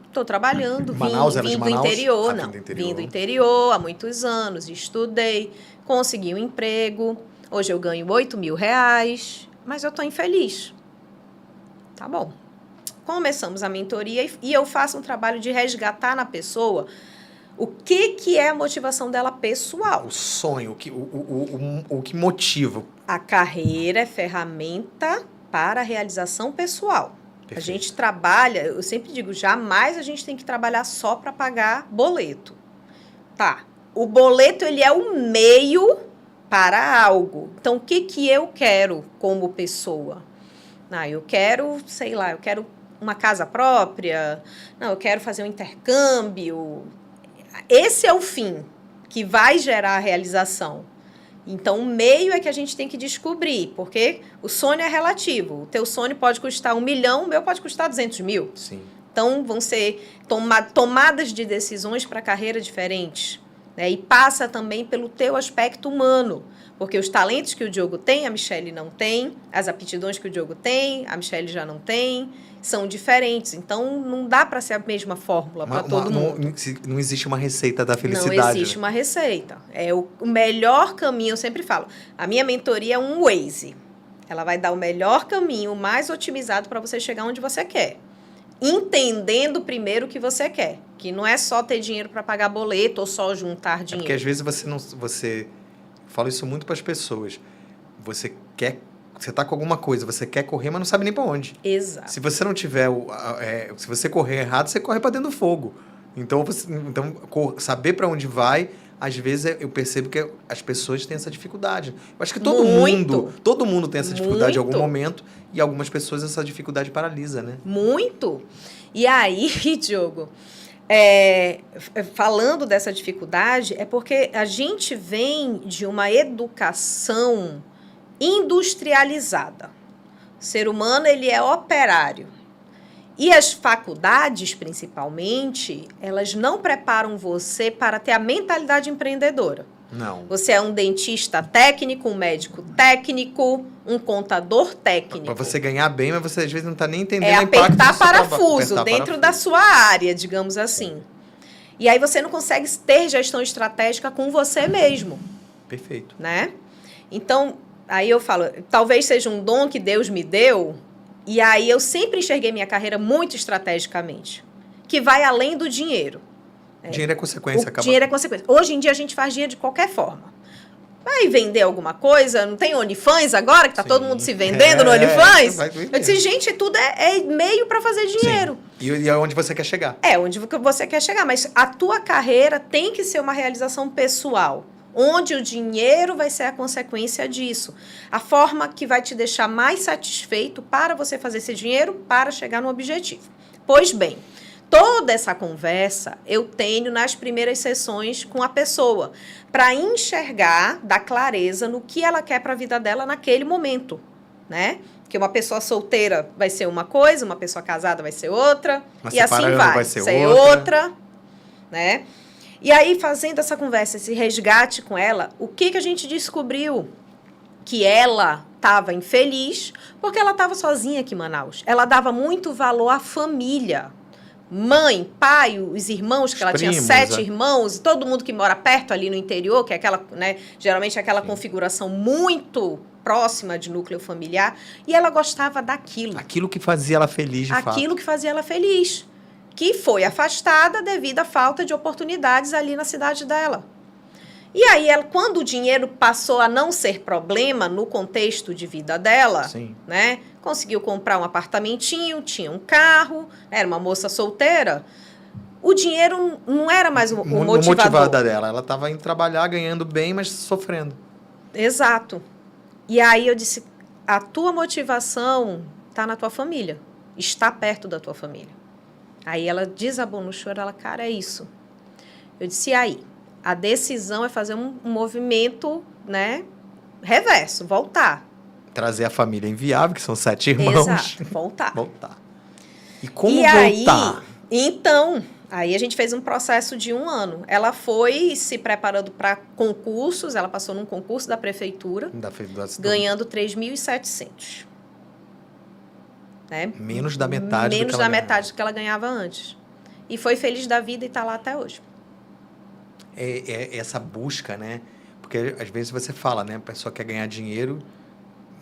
estou trabalhando, vim do interior, vim do interior há muitos anos, estudei, consegui um emprego, hoje eu ganho R$8.000, mas eu estou infeliz. Tá bom. Começamos a mentoria e eu faço um trabalho de resgatar na pessoa o que é a motivação dela pessoal. O sonho, o que motiva. A carreira é ferramenta para a realização pessoal. Perfeito. A gente trabalha, eu sempre digo, jamais a gente tem que trabalhar só para pagar boleto. Tá, o boleto ele é o meio para algo. Então, o que eu quero como pessoa? Eu quero, sei lá, eu quero uma casa própria, eu quero fazer um intercâmbio. Esse é o fim que vai gerar a realização. Então, o meio é que a gente tem que descobrir, porque o sonho é relativo. O teu sonho pode custar 1 milhão, o meu pode custar 200 mil. Sim. Então, vão ser tomadas de decisões para carreira diferentes. né? E passa também pelo teu aspecto humano. Porque os talentos que o Diogo tem, a Michele não tem. As aptidões que o Diogo tem, a Michele já não tem. São diferentes. Então, não dá para ser a mesma fórmula para todo mundo. Não existe uma receita da felicidade. Não existe uma receita. É o melhor caminho, eu sempre falo. A minha mentoria é um Waze. Ela vai dar o melhor caminho, mais otimizado para você chegar onde você quer. Entendendo primeiro o que você quer. Que não é só ter dinheiro para pagar boleto ou só juntar dinheiro. Porque às vezes você falo isso muito para as pessoas. Você está com alguma coisa, você quer correr, mas não sabe nem para onde. Exato. Se você não tiver, se você correr errado, você corre para dentro do fogo. Então, saber para onde vai, às vezes eu percebo que as pessoas têm essa dificuldade. Eu acho que todo mundo tem essa dificuldade em algum momento, e algumas pessoas essa dificuldade paralisa, né? Muito. E aí, Diogo, falando dessa dificuldade, é porque a gente vem de uma educação industrializada. O ser humano, ele é operário. E as faculdades, principalmente, elas não preparam você para ter a mentalidade empreendedora. Não. Você é um dentista técnico, um médico técnico, um contador técnico. Para você ganhar bem, mas você às vezes não está nem entendendo o impacto apertar parafuso dentro da sua área, digamos assim. E aí você não consegue ter gestão estratégica com você mesmo. Perfeito. Né? Então, aí eu falo, talvez seja um dom que Deus me deu, e aí eu sempre enxerguei minha carreira muito estrategicamente, que vai além do dinheiro. Dinheiro é consequência. Dinheiro é consequência. Hoje em dia a gente faz dinheiro de qualquer forma. Vai vender alguma coisa, não tem OnlyFans agora, que tá todo mundo se vendendo no OnlyFans? Eu disse, gente, tudo é meio para fazer dinheiro. Sim. E é onde você quer chegar. É, onde você quer chegar, mas a tua carreira tem que ser uma realização pessoal, onde o dinheiro vai ser a consequência disso. A forma que vai te deixar mais satisfeito para você fazer esse dinheiro para chegar no objetivo. Pois bem, toda essa conversa eu tenho nas primeiras sessões com a pessoa, para enxergar, dar clareza no que ela quer para a vida dela naquele momento, né? Porque uma pessoa solteira vai ser uma coisa, uma pessoa casada vai ser outra, e assim vai ser outra, né? E aí, fazendo essa conversa, esse resgate com ela, o que a gente descobriu? Que ela estava infeliz porque ela estava sozinha aqui em Manaus. Ela dava muito valor à família. Mãe, pai, os irmãos, que ela tinha 7 irmãos, todo mundo que mora perto ali no interior, que é aquela, né, geralmente aquela configuração muito próxima de núcleo familiar, e ela gostava daquilo. Aquilo que fazia ela feliz, de fato. Aquilo que fazia ela feliz. Que foi afastada devido à falta de oportunidades ali na cidade dela. E aí, quando o dinheiro passou a não ser problema no contexto de vida dela, né, conseguiu comprar um apartamentinho, tinha um carro, era uma moça solteira, o dinheiro não era mais o motivador dela. Ela estava indo trabalhar, ganhando bem, mas sofrendo. Exato. E aí eu disse, a tua motivação está na tua família, está perto da tua família. Aí ela desabou no choro, ela, cara, é isso. Eu disse, e aí? A decisão é fazer um movimento, né, reverso, voltar. Trazer a família inviável, que são 7 irmãos. Exato, voltar. E como voltar? Aí, então, aí a gente fez um processo de 1 ano. Ela foi se preparando para concursos, ela passou num concurso da prefeitura, ganhando 3.700. Né? Menos da metade do que ela ganhava antes. E foi feliz da vida e está lá até hoje. É essa busca, né? Porque às vezes você fala, né? A pessoa quer ganhar dinheiro,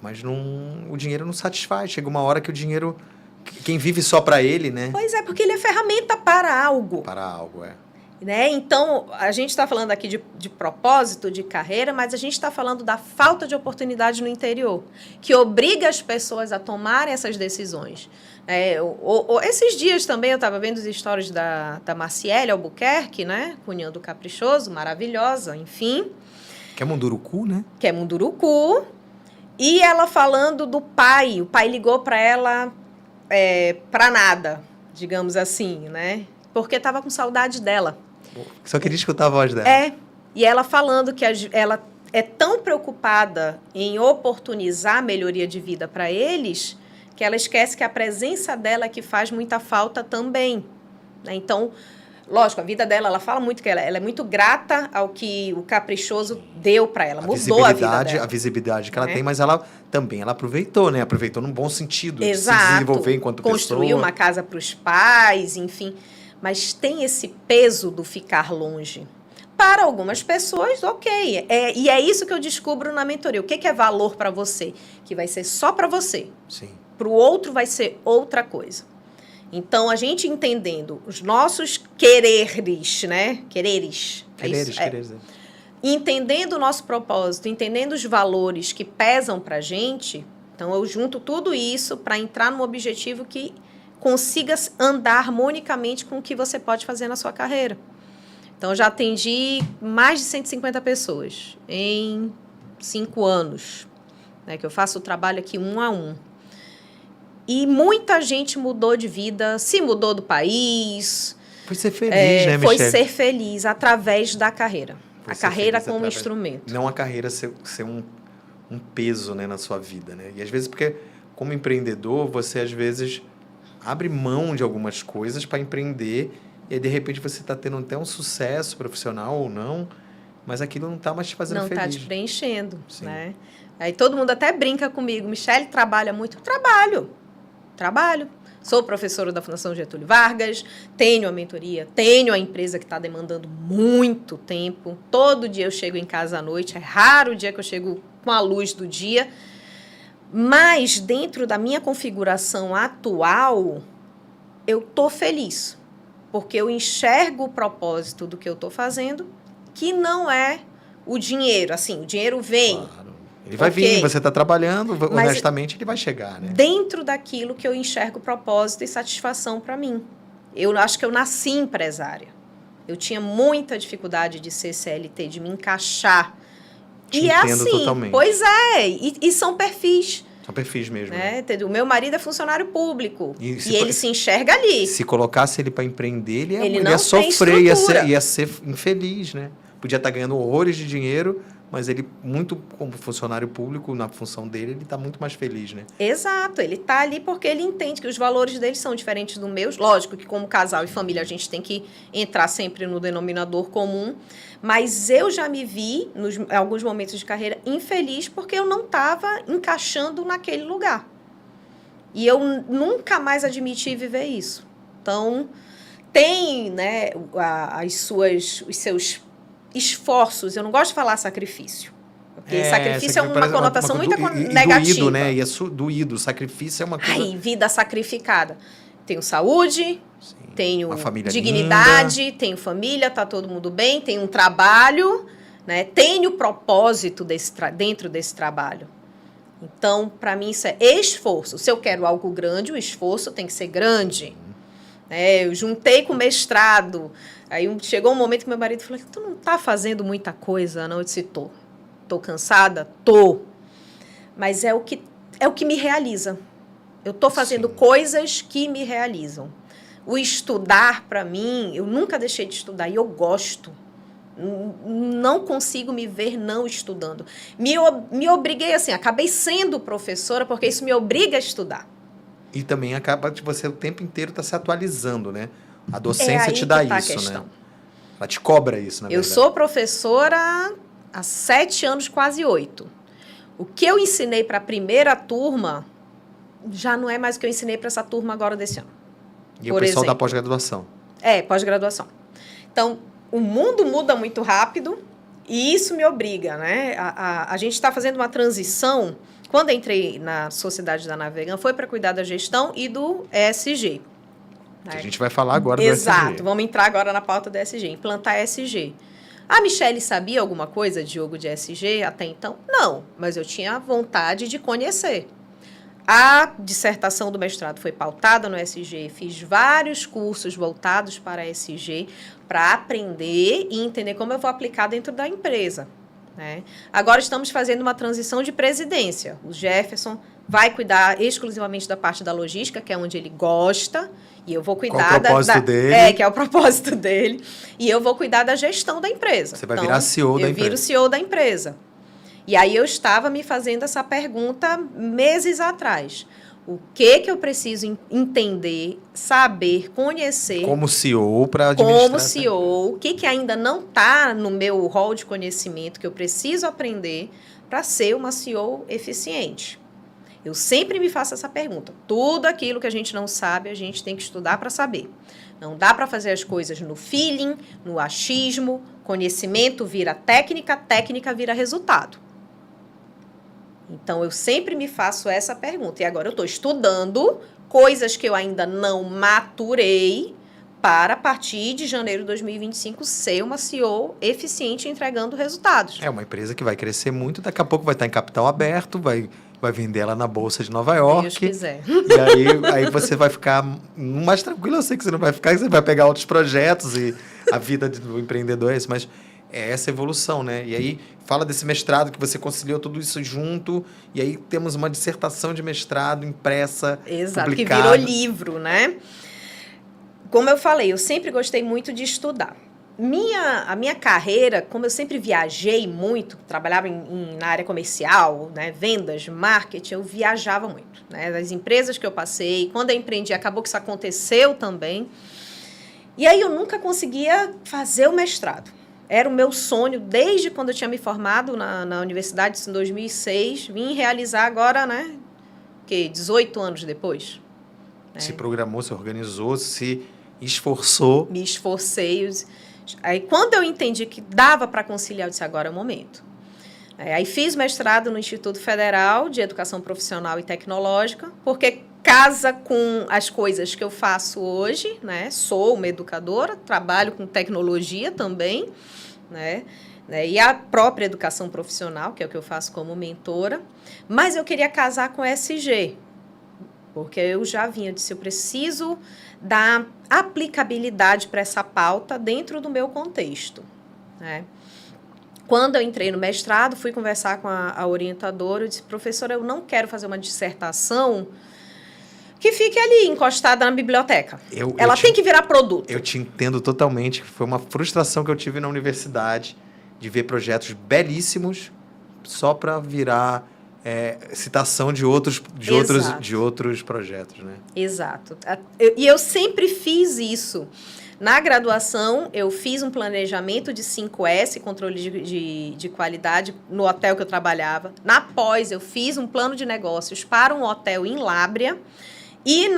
mas o dinheiro não satisfaz. Chega uma hora que o dinheiro... Quem vive só para ele, né? Pois é, porque ele é ferramenta para algo. Para algo, Né? Então, a gente está falando aqui de propósito, de carreira, mas a gente está falando da falta de oportunidade no interior, que obriga as pessoas a tomarem essas decisões. Esses dias também eu estava vendo os stories da Marciele Albuquerque, né? Cunhã do Caprichoso, maravilhosa, enfim. Que é Munduruku, né? Que é Munduruku. E ela falando do pai. O pai ligou para ela para nada, digamos assim, né? Porque estava com saudade dela. Só queria escutar a voz dela. E ela falando que ela é tão preocupada em oportunizar a melhoria de vida para eles, que ela esquece que a presença dela é que faz muita falta também. Né? Então, Lógico, a vida dela, ela fala muito que ela é muito grata ao que o Caprichoso deu para ela, mudou a vida dela. A visibilidade que ela tem, mas ela também aproveitou, né? Aproveitou num bom sentido, Exato. De se desenvolver enquanto Construiu pessoa. uma casa para os pais, enfim. Mas tem esse peso do ficar longe. Para algumas pessoas, ok. E é isso que eu descubro na mentoria. O que é valor para você? Que vai ser só para você. Sim. Para o outro vai ser outra coisa. Então, a gente entendendo os nossos quereres, né? Quereres. Quereres. Entendendo o nosso propósito, entendendo os valores que pesam para a gente, então eu junto tudo isso para entrar num objetivo que consiga andar harmonicamente com o que você pode fazer na sua carreira. Então, eu já atendi mais de 150 pessoas em 5 anos, né? Que eu faço o trabalho aqui 1 a 1. E muita gente mudou de vida, se mudou do país. Foi ser feliz, né, Michele? Foi ser feliz através da carreira. A carreira como instrumento. Não a carreira ser um peso, né, na sua vida, né? E às vezes, porque como empreendedor, você às vezes abre mão de algumas coisas para empreender e aí, de repente, você está tendo até um sucesso profissional ou não, mas aquilo não está mais te fazendo feliz. Não está te preenchendo, né? Aí todo mundo até brinca comigo. Michele trabalha muito. Trabalho. Sou professora da Fundação Getúlio Vargas, tenho a mentoria, tenho a empresa que está demandando muito tempo. Todo dia eu chego em casa à noite, é raro o dia que eu chego com a luz do dia. Mas dentro da minha configuração atual, eu estou feliz, porque eu enxergo o propósito do que eu estou fazendo, que não é o dinheiro. Assim, o dinheiro vem... Claro. Ele vai vir, você está trabalhando, honestamente ele vai chegar, né? Dentro daquilo que eu enxergo propósito e satisfação para mim. Eu acho que eu nasci empresária. Eu tinha muita dificuldade de ser CLT, de me encaixar. Te entendo totalmente. Pois é, e são perfis. São perfis mesmo. Né? O meu marido é funcionário público e ele se enxerga ali. Se colocasse ele para empreender, ele não ia sofrer, ia ser infeliz, né? Podia estar ganhando horrores de dinheiro, mas ele, muito como funcionário público, na função dele, ele está muito mais feliz, né? Exato, ele está ali porque ele entende que os valores dele são diferentes dos meus. Lógico que como casal e família a gente tem que entrar sempre no denominador comum, mas eu já me vi, em alguns momentos de carreira, infeliz porque eu não estava encaixando naquele lugar. E eu nunca mais admiti viver isso. Então, tem, né, os seus esforços, eu não gosto de falar sacrifício, porque sacrifício é uma conotação muito negativa. Doído, né? E é doído, sacrifício é uma coisa... Ai, vida sacrificada. Tenho saúde, Sim, tenho dignidade, linda, tenho família, tá todo mundo bem, tenho um trabalho, né? Tenho propósito dentro desse trabalho. Então, para mim, isso é esforço. Se eu quero algo grande, o esforço tem que ser grande. Eu juntei com o mestrado. Aí chegou um momento que meu marido falou: tu não tá fazendo muita coisa, não? Eu disse: tô cansada? Tô. Mas é o que me realiza. Eu tô fazendo coisas que me realizam. O estudar, para mim, eu nunca deixei de estudar e eu gosto. Não consigo me ver não estudando. Me obriguei assim, acabei sendo professora porque isso me obriga a estudar. E também acaba de você o tempo inteiro tá se atualizando, né? A docência te dá isso, né? Ela te cobra isso, na verdade. Eu sou professora há 7 anos, quase 8. O que eu ensinei para a primeira turma já não é mais o que eu ensinei para essa turma agora desse ano. E o pessoal da pós-graduação. Pós-graduação. Então, o mundo muda muito rápido e isso me obriga, né? A gente está fazendo uma transição. Quando eu entrei na Sociedade da Navegan, foi para cuidar da gestão e do ESG. Que a gente vai falar agora do ESG. Exato, vamos entrar agora na pauta do ESG, implantar ESG. A Michele sabia alguma coisa, Diogo, de ESG até então? Não, mas eu tinha vontade de conhecer. A dissertação do mestrado foi pautada no ESG, fiz vários cursos voltados para ESG, para aprender e entender como eu vou aplicar dentro da empresa. Né? Agora estamos fazendo uma transição de presidência. O Jefferson vai cuidar exclusivamente da parte da logística, que é onde ele gosta, e eu vou cuidar Qual o propósito dele? Que é o propósito dele, e eu vou cuidar da gestão da empresa. Você vai virar CEO da empresa. Eu viro CEO da empresa. E aí eu estava me fazendo essa pergunta meses atrás. O que eu preciso entender, saber, conhecer. Como CEO para administrar. Como CEO, o que ainda não está no meu rol de conhecimento que eu preciso aprender para ser uma CEO eficiente. Eu sempre me faço essa pergunta. Tudo aquilo que a gente não sabe, a gente tem que estudar para saber. Não dá para fazer as coisas no feeling, no achismo. Conhecimento vira técnica, técnica vira resultado. Então, eu sempre me faço essa pergunta. E agora eu estou estudando coisas que eu ainda não maturei para, a partir de janeiro de 2025, ser uma CEO eficiente entregando resultados. É uma empresa que vai crescer muito, daqui a pouco vai estar em capital aberto, vai vender ela na Bolsa de Nova York. Deus quiser. E aí você vai ficar mais tranquilo. Eu sei que você não vai ficar, que você vai pegar outros projetos e a vida do empreendedor é isso, mas é essa evolução, né? E aí fala desse mestrado que você conciliou tudo isso junto, e aí temos uma dissertação de mestrado impressa, exato, publicada. Que virou livro, né? Como eu falei, eu sempre gostei muito de estudar. A minha carreira, como eu sempre viajei muito, trabalhava na área comercial, né, vendas, marketing, eu viajava muito. Né, das empresas que eu passei, quando eu empreendi, acabou que isso aconteceu também. E aí eu nunca conseguia fazer o mestrado. Era o meu sonho, desde quando eu tinha me formado na universidade, em 2006, vim realizar agora, né, 18 anos depois. Se programou, se organizou, se esforçou. Me esforcei. Aí, quando eu entendi que dava para conciliar, eu disse, agora é o momento. Aí, fiz mestrado no Instituto Federal de Educação Profissional e Tecnológica, porque casa com as coisas que eu faço hoje, né? Sou uma educadora, trabalho com tecnologia também, né? E a própria educação profissional, que é o que eu faço como mentora. Mas eu queria casar com ESG, porque eu já vinha, eu disse, eu preciso dar aplicabilidade para essa pauta dentro do meu contexto. Né? Quando eu entrei no mestrado, fui conversar com a orientadora, eu disse, professora, eu não quero fazer uma dissertação que fique ali, encostada na biblioteca. Ela tem que virar produto. Eu te entendo totalmente, foi uma frustração que eu tive na universidade, de ver projetos belíssimos só para virar citação de outros projetos, né? Exato. E eu sempre fiz isso. Na graduação, eu fiz um planejamento de 5S, controle de qualidade, no hotel que eu trabalhava. Na pós, eu fiz um plano de negócios para um hotel em Lábrea. E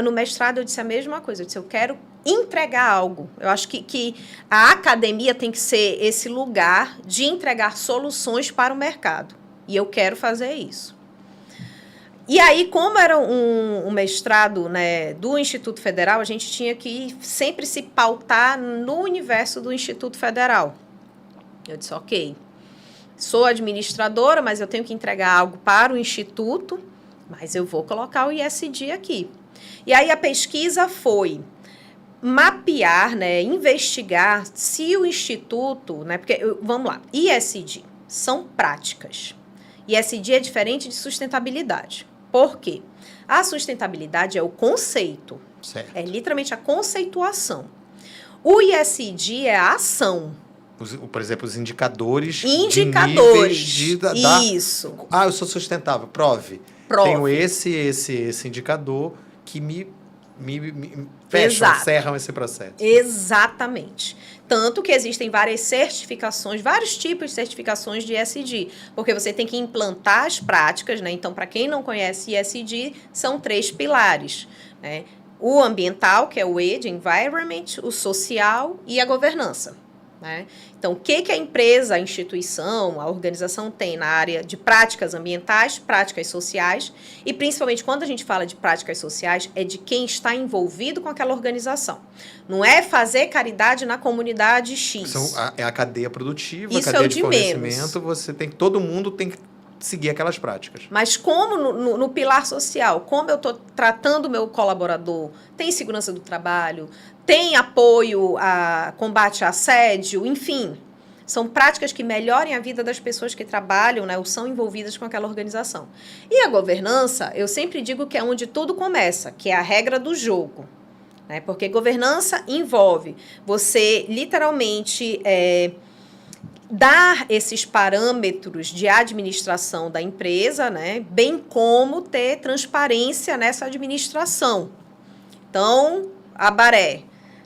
no mestrado, eu disse a mesma coisa. Eu disse, eu quero entregar algo. Eu acho que a academia tem que ser esse lugar de entregar soluções para o mercado. E eu quero fazer isso. E aí, como era um mestrado, né, do Instituto Federal, a gente tinha que sempre se pautar no universo do Instituto Federal. Eu disse, ok, sou administradora, mas eu tenho que entregar algo para o Instituto, mas eu vou colocar o ISD aqui. E aí a pesquisa foi mapear, né, investigar se o Instituto, né, porque, vamos lá, ISD são práticas. ISD é diferente de sustentabilidade. Por quê? A sustentabilidade é o conceito. Certo. É literalmente a conceituação. O ISD é a ação. Por exemplo, os indicadores. Indicadores. Isso. Eu sou sustentável. Prove. Tenho esse indicador que me encerram esse processo. Exatamente. Tanto que existem várias certificações, vários tipos de certificações de ESG, porque você tem que implantar as práticas, né? Então, para quem não conhece ESG, são 3 pilares, né? O ambiental, que é o E de Environment, o social e a governança. Né? Então, o que a empresa, a instituição, a organização tem na área de práticas ambientais, práticas sociais, e principalmente quando a gente fala de práticas sociais, é de quem está envolvido com aquela organização. Não é fazer caridade na comunidade X. É a cadeia produtiva, isso a cadeia é o de fornecimento, todo mundo tem que seguir aquelas práticas. Mas como no pilar social, como eu estou tratando o meu colaborador, tem segurança do trabalho, tem apoio a combate a assédio, enfim, são práticas que melhorem a vida das pessoas que trabalham, né, ou são envolvidas com aquela organização. E a governança, eu sempre digo que é onde tudo começa, que é a regra do jogo. Né, porque governança envolve você literalmente dar esses parâmetros de administração da empresa, né, bem como ter transparência nessa administração. Então, Abaré,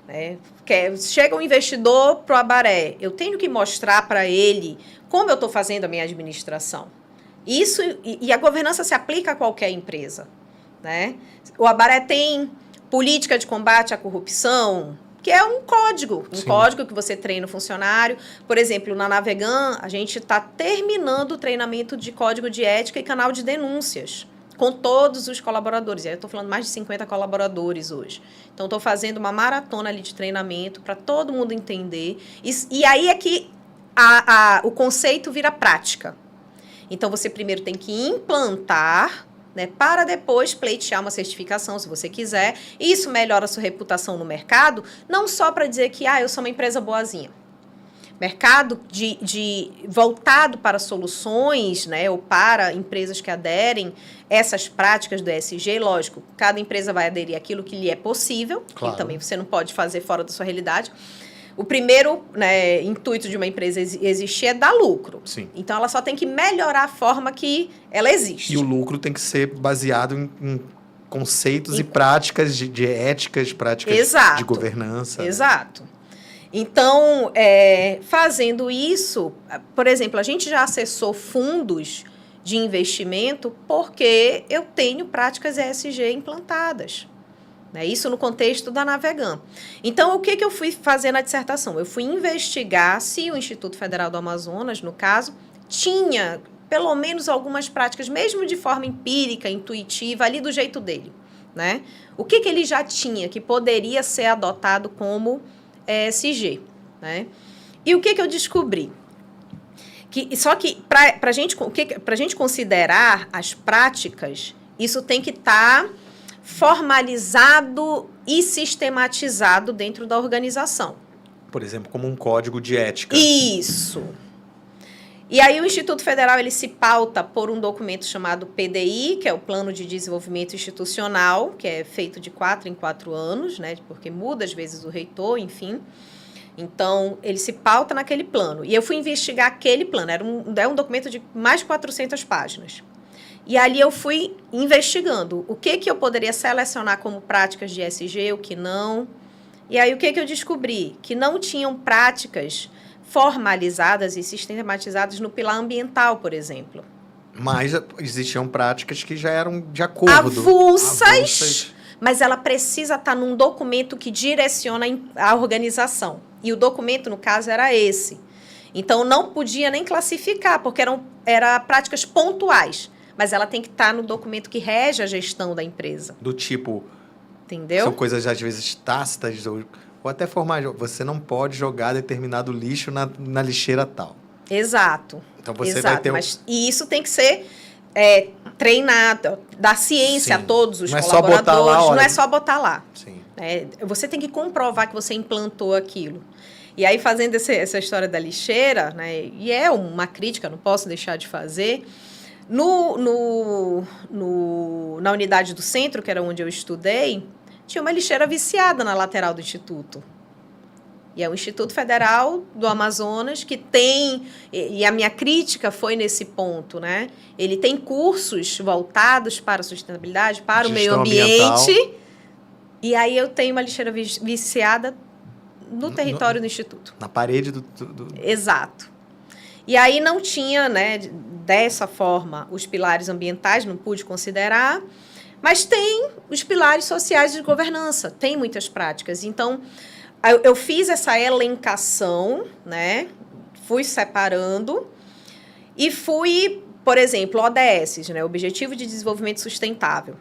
né, chega um investidor para o Abaré, eu tenho que mostrar para ele como eu estou fazendo a minha administração. Isso, e a governança se aplica a qualquer empresa, né? O Abaré tem política de combate à corrupção, que é um código que você treina o funcionário. Por exemplo, na Navegan, a gente está terminando o treinamento de código de ética e canal de denúncias com todos os colaboradores. E aí eu estou falando mais de 50 colaboradores hoje. Então, estou fazendo uma maratona ali de treinamento para todo mundo entender. E aí é que o conceito vira prática. Então, você primeiro tem que implantar, né, para depois pleitear uma certificação, se você quiser. Isso melhora a sua reputação no mercado, não só para dizer que eu sou uma empresa boazinha. Mercado voltado para soluções, né, ou para empresas que aderem essas práticas do ESG, lógico, cada empresa vai aderir àquilo que lhe é possível, claro. E também você não pode fazer fora da sua realidade. O primeiro, né, intuito de uma empresa existir é dar lucro. Sim. Então, ela só tem que melhorar a forma que ela existe. E o lucro tem que ser baseado em conceitos e práticas de éticas, práticas Exato. De governança. Exato. Então, fazendo isso, por exemplo, a gente já acessou fundos de investimento porque eu tenho práticas ESG implantadas. Isso no contexto da Navegan. Então, o que eu fui fazer na dissertação? Eu fui investigar se o Instituto Federal do Amazonas, no caso, tinha pelo menos algumas práticas, mesmo de forma empírica, intuitiva, ali do jeito dele. Né? O que ele já tinha que poderia ser adotado como ESG. Né? E o que eu descobri? Só que para a gente considerar as práticas, isso tem que estar formalizado e sistematizado dentro da organização. Por exemplo, como um código de ética. Isso. E aí o Instituto Federal ele se pauta por um documento chamado PDI, que é o Plano de Desenvolvimento Institucional, que é feito de 4 em 4 anos, né, porque muda às vezes o reitor, enfim. Então, ele se pauta naquele plano. E eu fui investigar aquele plano. É um documento de mais de 400 páginas. E ali eu fui investigando o que eu poderia selecionar como práticas de ESG, o que não. E aí o que eu descobri? Que não tinham práticas formalizadas e sistematizadas no pilar ambiental, por exemplo. Mas existiam práticas que já eram de acordo. Avulsas. Mas ela precisa estar num documento que direciona a organização. E o documento, no caso, era esse. Então, não podia nem classificar, porque eram práticas pontuais. Mas ela tem que estar no documento que rege a gestão da empresa. Do tipo... Entendeu? São coisas, às vezes, tácitas, ou até formal. Você não pode jogar determinado lixo na lixeira tal. Exato. Então, você vai ter... E isso tem que ser treinado, dar ciência. Sim. A todos os colaboradores. Não é só botar lá, olha... Não é só botar lá. Sim. Você tem que comprovar que você implantou aquilo. E aí, fazendo essa história da lixeira, né, e é uma crítica, não posso deixar de fazer... Na unidade do centro, que era onde eu estudei, tinha uma lixeira viciada na lateral do Instituto. E é o Instituto Federal do Amazonas que tem... E a minha crítica foi nesse ponto, né? Ele tem cursos voltados para a sustentabilidade, para o meio ambiente. Ambiental. E aí eu tenho uma lixeira viciada no território do Instituto. Na parede do... Exato. E aí não tinha, né, dessa forma, os pilares ambientais, não pude considerar, mas tem os pilares sociais de governança, tem muitas práticas. Então, eu fiz essa elencação, né, fui separando e fui, por exemplo, ODS, né, Objetivo de Desenvolvimento Sustentável,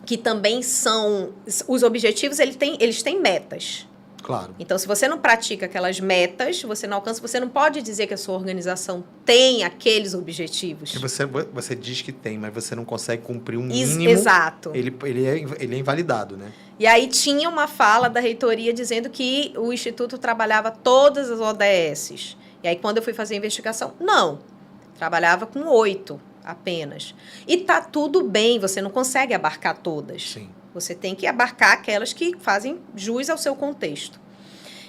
que também são... Os objetivos, eles têm metas. Claro. Então, se você não pratica aquelas metas, você não alcança, você não pode dizer que a sua organização tem aqueles objetivos. Você diz que tem, mas você não consegue cumprir um mínimo. Exato. Ele é invalidado, né? E aí tinha uma fala da reitoria dizendo que o Instituto trabalhava todas as ODSs. E aí, quando eu fui fazer a investigação, não. Trabalhava com 8 apenas. E tá tudo bem, você não consegue abarcar todas. Sim. Você tem que abarcar aquelas que fazem jus ao seu contexto.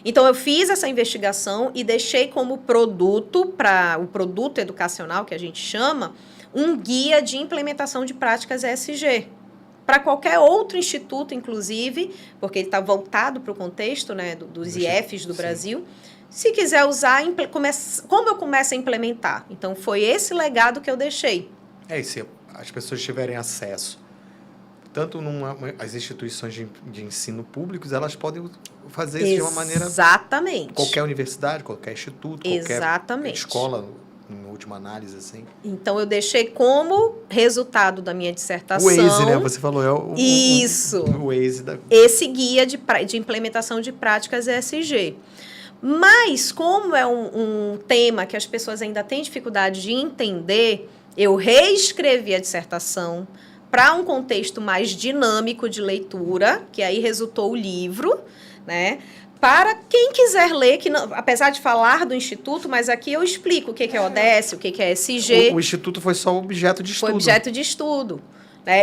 Então, eu fiz essa investigação e deixei como produto, para o produto educacional, que a gente chama, um guia de implementação de práticas ESG. Para qualquer outro instituto, inclusive, porque ele está voltado para o contexto, né, dos IFs do Brasil. Se quiser usar, como eu começo a implementar? Então, foi esse legado que eu deixei. E se as pessoas tiverem acesso, tanto as instituições de ensino públicos, elas podem fazer isso de uma maneira... Exatamente. Qualquer universidade, qualquer instituto, qualquer escola, em última análise, assim. Então, eu deixei como resultado da minha dissertação... O Waze, né? Você falou, Isso. O Waze esse guia de implementação de práticas ESG. Mas, como é um tema que as pessoas ainda têm dificuldade de entender, eu reescrevi a dissertação para um contexto mais dinâmico de leitura, que aí resultou o livro, né? Para quem quiser ler, que não, apesar de falar do Instituto, mas aqui eu explico o que é ODS, o que é ESG. O Instituto foi só objeto de estudo. Foi objeto de estudo.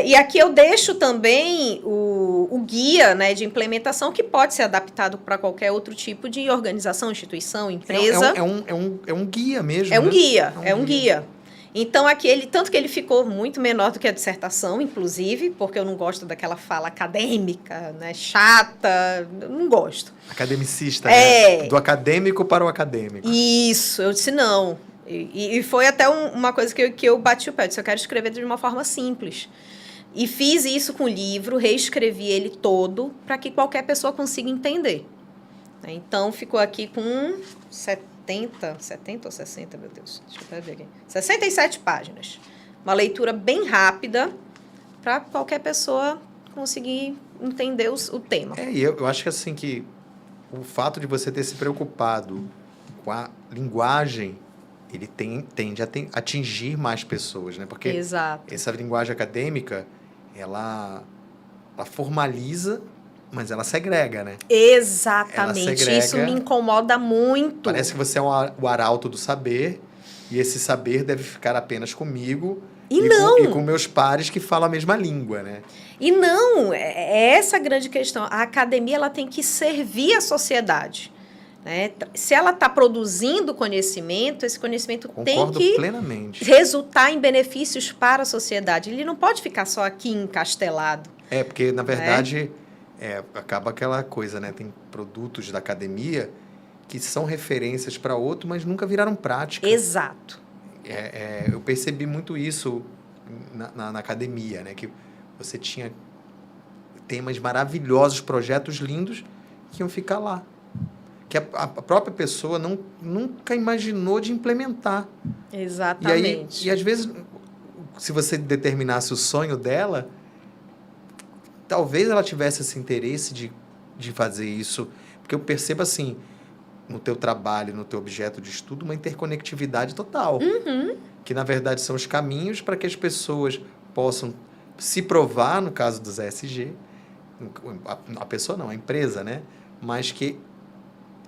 E aqui eu deixo também o guia, né, de implementação, que pode ser adaptado para qualquer outro tipo de organização, instituição, empresa. É um guia mesmo. É um né? guia, é um guia. Então, aqui tanto que ele ficou muito menor do que a dissertação, inclusive, porque eu não gosto daquela fala acadêmica, né, chata, não gosto. Academicista, né? Do acadêmico para o acadêmico. Isso, eu disse não. E foi até uma coisa que eu bati o pé, eu disse, eu quero escrever de uma forma simples. E fiz isso com o livro, reescrevi ele todo, para que qualquer pessoa consiga entender. Então, ficou aqui com 70 ou 60, meu Deus, deixa eu até ver aqui. 67 páginas. Uma leitura bem rápida, para qualquer pessoa conseguir entender o tema. E eu acho que assim, que o fato de você ter se preocupado com a linguagem, ele tende a atingir mais pessoas, né? Porque Exato. Essa linguagem acadêmica, ela formaliza, mas ela segrega, né? Exatamente. Segrega, isso me incomoda muito. Parece que você é o arauto do saber, e esse saber deve ficar apenas comigo e com meus pares que falam a mesma língua, né? E não, é essa a grande questão. A academia ela tem que servir a sociedade. Né? Se ela está produzindo conhecimento, esse conhecimento Concordo tem que plenamente. resultar em benefícios para a sociedade. Ele não pode ficar só aqui encastelado. Porque, na verdade, acaba aquela coisa, né? Tem produtos da academia que são referências para outro, mas nunca viraram prática. Exato. Eu percebi muito isso na academia, né? Que você tinha temas maravilhosos, projetos lindos que iam ficar lá. Que a própria pessoa nunca imaginou de implementar. Exatamente. E às vezes, se você determinasse o sonho dela, talvez ela tivesse esse interesse de fazer isso. Porque eu percebo assim, no teu trabalho, no teu objeto de estudo, uma interconectividade total. Uhum. Que, na verdade, são os caminhos para que as pessoas possam se provar, no caso dos ESG, a pessoa não, a empresa, né? Mas que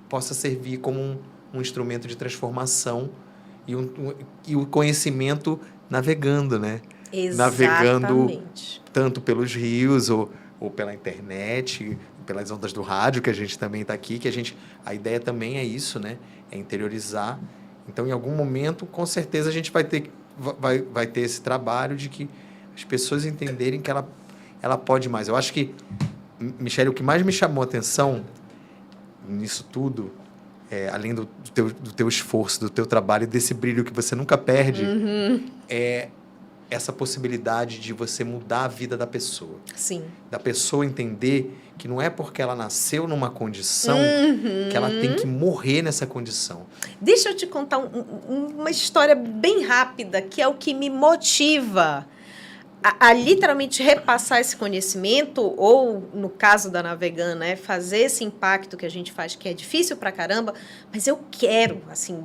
possa servir como um instrumento de transformação e o conhecimento navegando, né? Exatamente. Navegando tanto pelos rios ou pela internet, pelas ondas do rádio, que a gente também está aqui, a ideia também é isso, né? É interiorizar. Então, em algum momento, com certeza, a gente vai ter esse trabalho de que as pessoas entenderem que ela pode mais. Eu acho que, Michele, o que mais me chamou a atenção nisso tudo, além do teu esforço, do teu trabalho, desse brilho que você nunca perde, é essa possibilidade de você mudar a vida da pessoa. Sim. Da pessoa entender que não é porque ela nasceu numa condição que ela tem que morrer nessa condição. Deixa eu te contar uma história bem rápida, que é o que me motiva a literalmente repassar esse conhecimento, ou, no caso da Navegan, né, fazer esse impacto que a gente faz, que é difícil pra caramba, mas eu quero, assim...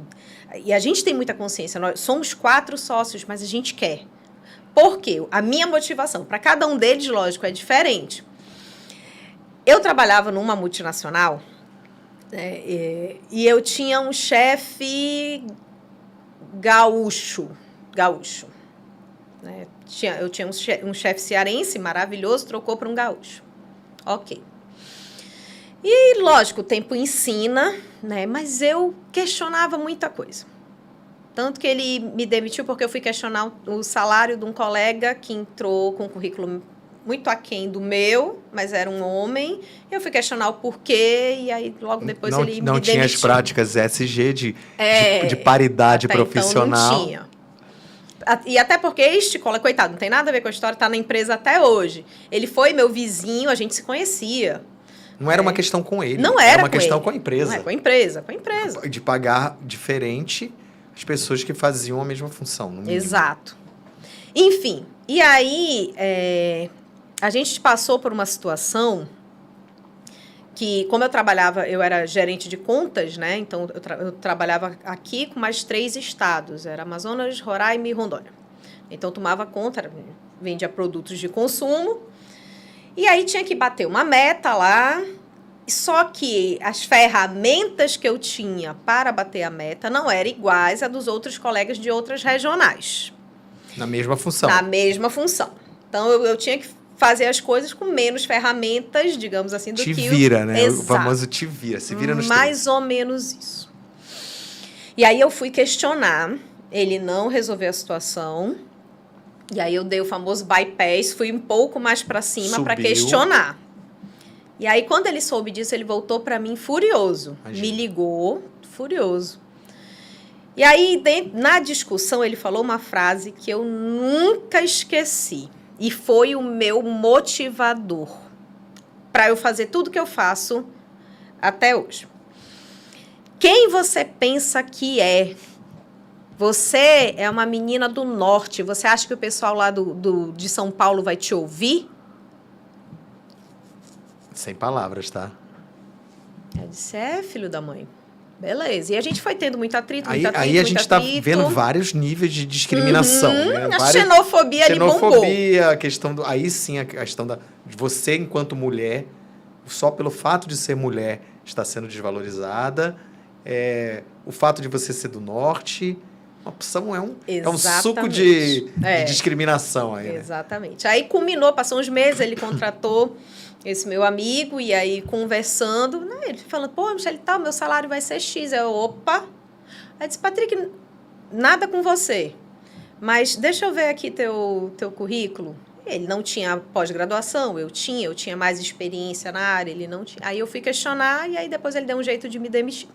E a gente tem muita consciência, nós somos 4 sócios, mas a gente quer. Por quê? A minha motivação, para cada um deles, lógico, é diferente. Eu trabalhava numa multinacional, né, e eu tinha um chefe gaúcho. Né? Eu tinha um chefe cearense maravilhoso, trocou para um gaúcho. Ok. E, lógico, o tempo ensina, né? Mas eu questionava muita coisa. Tanto que ele me demitiu porque eu fui questionar o salário de um colega que entrou com um currículo muito aquém do meu, mas era um homem. Eu fui questionar o porquê e aí logo depois ele me demitiu. Não tinha as práticas ESG de paridade até profissional. Então não tinha. E até porque este colega, coitado, não tem nada a ver com a história, está na empresa até hoje. Ele foi meu vizinho, a gente se conhecia. Não era uma questão com ele. Não era uma questão com a empresa. Não é com a empresa, com a empresa. De pagar diferente as pessoas que faziam a mesma função. No mínimo. Exato. Enfim, e aí a gente passou por uma situação que, como eu era gerente de contas, né? Então, eu trabalhava aqui com mais 3 estados. Era Amazonas, Roraima e Rondônia. Então, tomava conta, vendia produtos de consumo. E aí, tinha que bater uma meta lá. Só que as ferramentas que eu tinha para bater a meta não eram iguais a dos outros colegas de outras regionais. Na mesma função. Na mesma função. Então, eu tinha que fazer as coisas com menos ferramentas, digamos assim, do que... Te vira, né? Exato. O famoso te vira. Se vira nos mais ou menos isso. E aí eu fui questionar. Ele não resolveu a situação. E aí eu dei o famoso bypass. Fui um pouco mais para cima para questionar. E aí, quando ele soube disso, ele voltou para mim furioso. Imagina. Me ligou, furioso. E aí, na discussão, ele falou uma frase que eu nunca esqueci. E foi o meu motivador para eu fazer tudo que eu faço até hoje. Quem você pensa que é? Você é uma menina do norte. Você acha que o pessoal lá de São Paulo vai te ouvir? Sem palavras, tá? Eu disse, filho da mãe. Beleza. E a gente foi tendo muito atrito, Aí a gente está vendo vários níveis de discriminação. Né? A xenofobia ali bombou. Xenofobia, a questão do... Aí sim, a questão de você, enquanto mulher, só pelo fato de ser mulher, está sendo desvalorizada. O fato de você ser do norte... A opção é um suco de discriminação aí, né? Exatamente. Aí culminou, passou uns meses, ele contratou esse meu amigo, e aí conversando, né, ele falando, pô, Michele, meu salário vai ser X. Opa! Aí disse, Patrick, nada com você, mas deixa eu ver aqui teu currículo. Ele não tinha pós-graduação, eu tinha mais experiência na área, ele não tinha. Aí eu fui questionar, e aí depois ele deu um jeito de me demitir.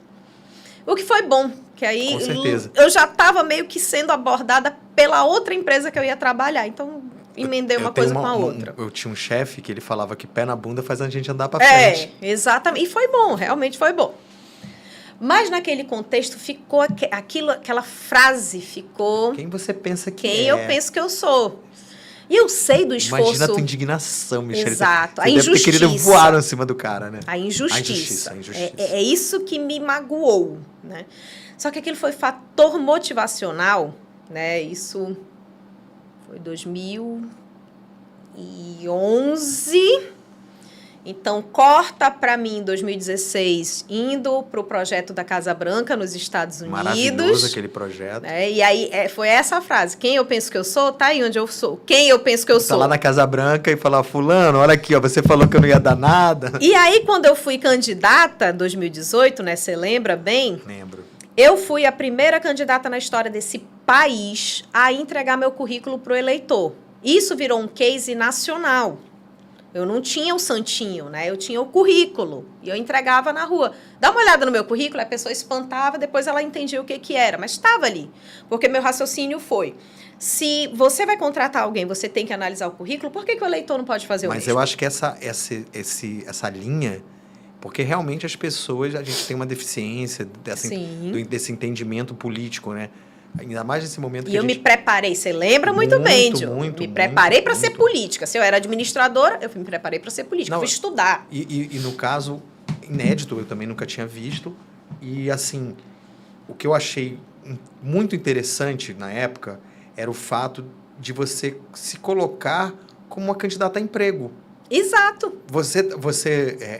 O que foi bom, que aí com certeza. Eu já estava meio que sendo abordada pela outra empresa que eu ia trabalhar, então emendei uma coisa com a outra. Eu tinha um chefe que ele falava que pé na bunda faz a gente andar para frente. Exatamente, e foi bom, realmente foi bom. Mas naquele contexto ficou aquela frase ficou... Quem você pensa que Quem eu penso que eu sou. E eu sei do esforço... Imagina a tua indignação, Michele. Exato, a injustiça. Deve ter querido voar em cima do cara, né? A injustiça. É isso que me magoou, né? Só que aquilo foi fator motivacional, né? Isso foi 2011... Então, corta para mim em 2016, indo para o projeto da Casa Branca nos Estados Unidos. Maravilhoso aquele projeto. E aí foi essa frase, quem eu penso que eu sou, tá aí onde eu sou. Quem eu penso que eu sou. Tá lá na Casa Branca e falar, fulano, olha aqui, ó, você falou que eu não ia dar nada. E aí, quando eu fui candidata, 2018, né, você lembra bem? Lembro. Eu fui a primeira candidata na história desse país a entregar meu currículo pro eleitor. Isso virou um case nacional. Eu não tinha o santinho, né? Eu tinha o currículo e eu entregava na rua. Dá uma olhada no meu currículo, a pessoa espantava, depois ela entendia o que era, mas estava ali. Porque meu raciocínio foi, se você vai contratar alguém, você tem que analisar o currículo, por que o eleitor não pode fazer o mesmo? Mas eu acho que essa linha, porque realmente as pessoas, a gente tem uma deficiência desse entendimento político, né? Ainda mais nesse momento que eu me preparei, você lembra muito bem, Dil? Me preparei para ser política. Se eu era administradora, eu me preparei para ser política. Fui estudar. E no caso, inédito, eu também nunca tinha visto. E, assim, o que eu achei muito interessante na época era o fato de você se colocar como uma candidata a emprego. Exato.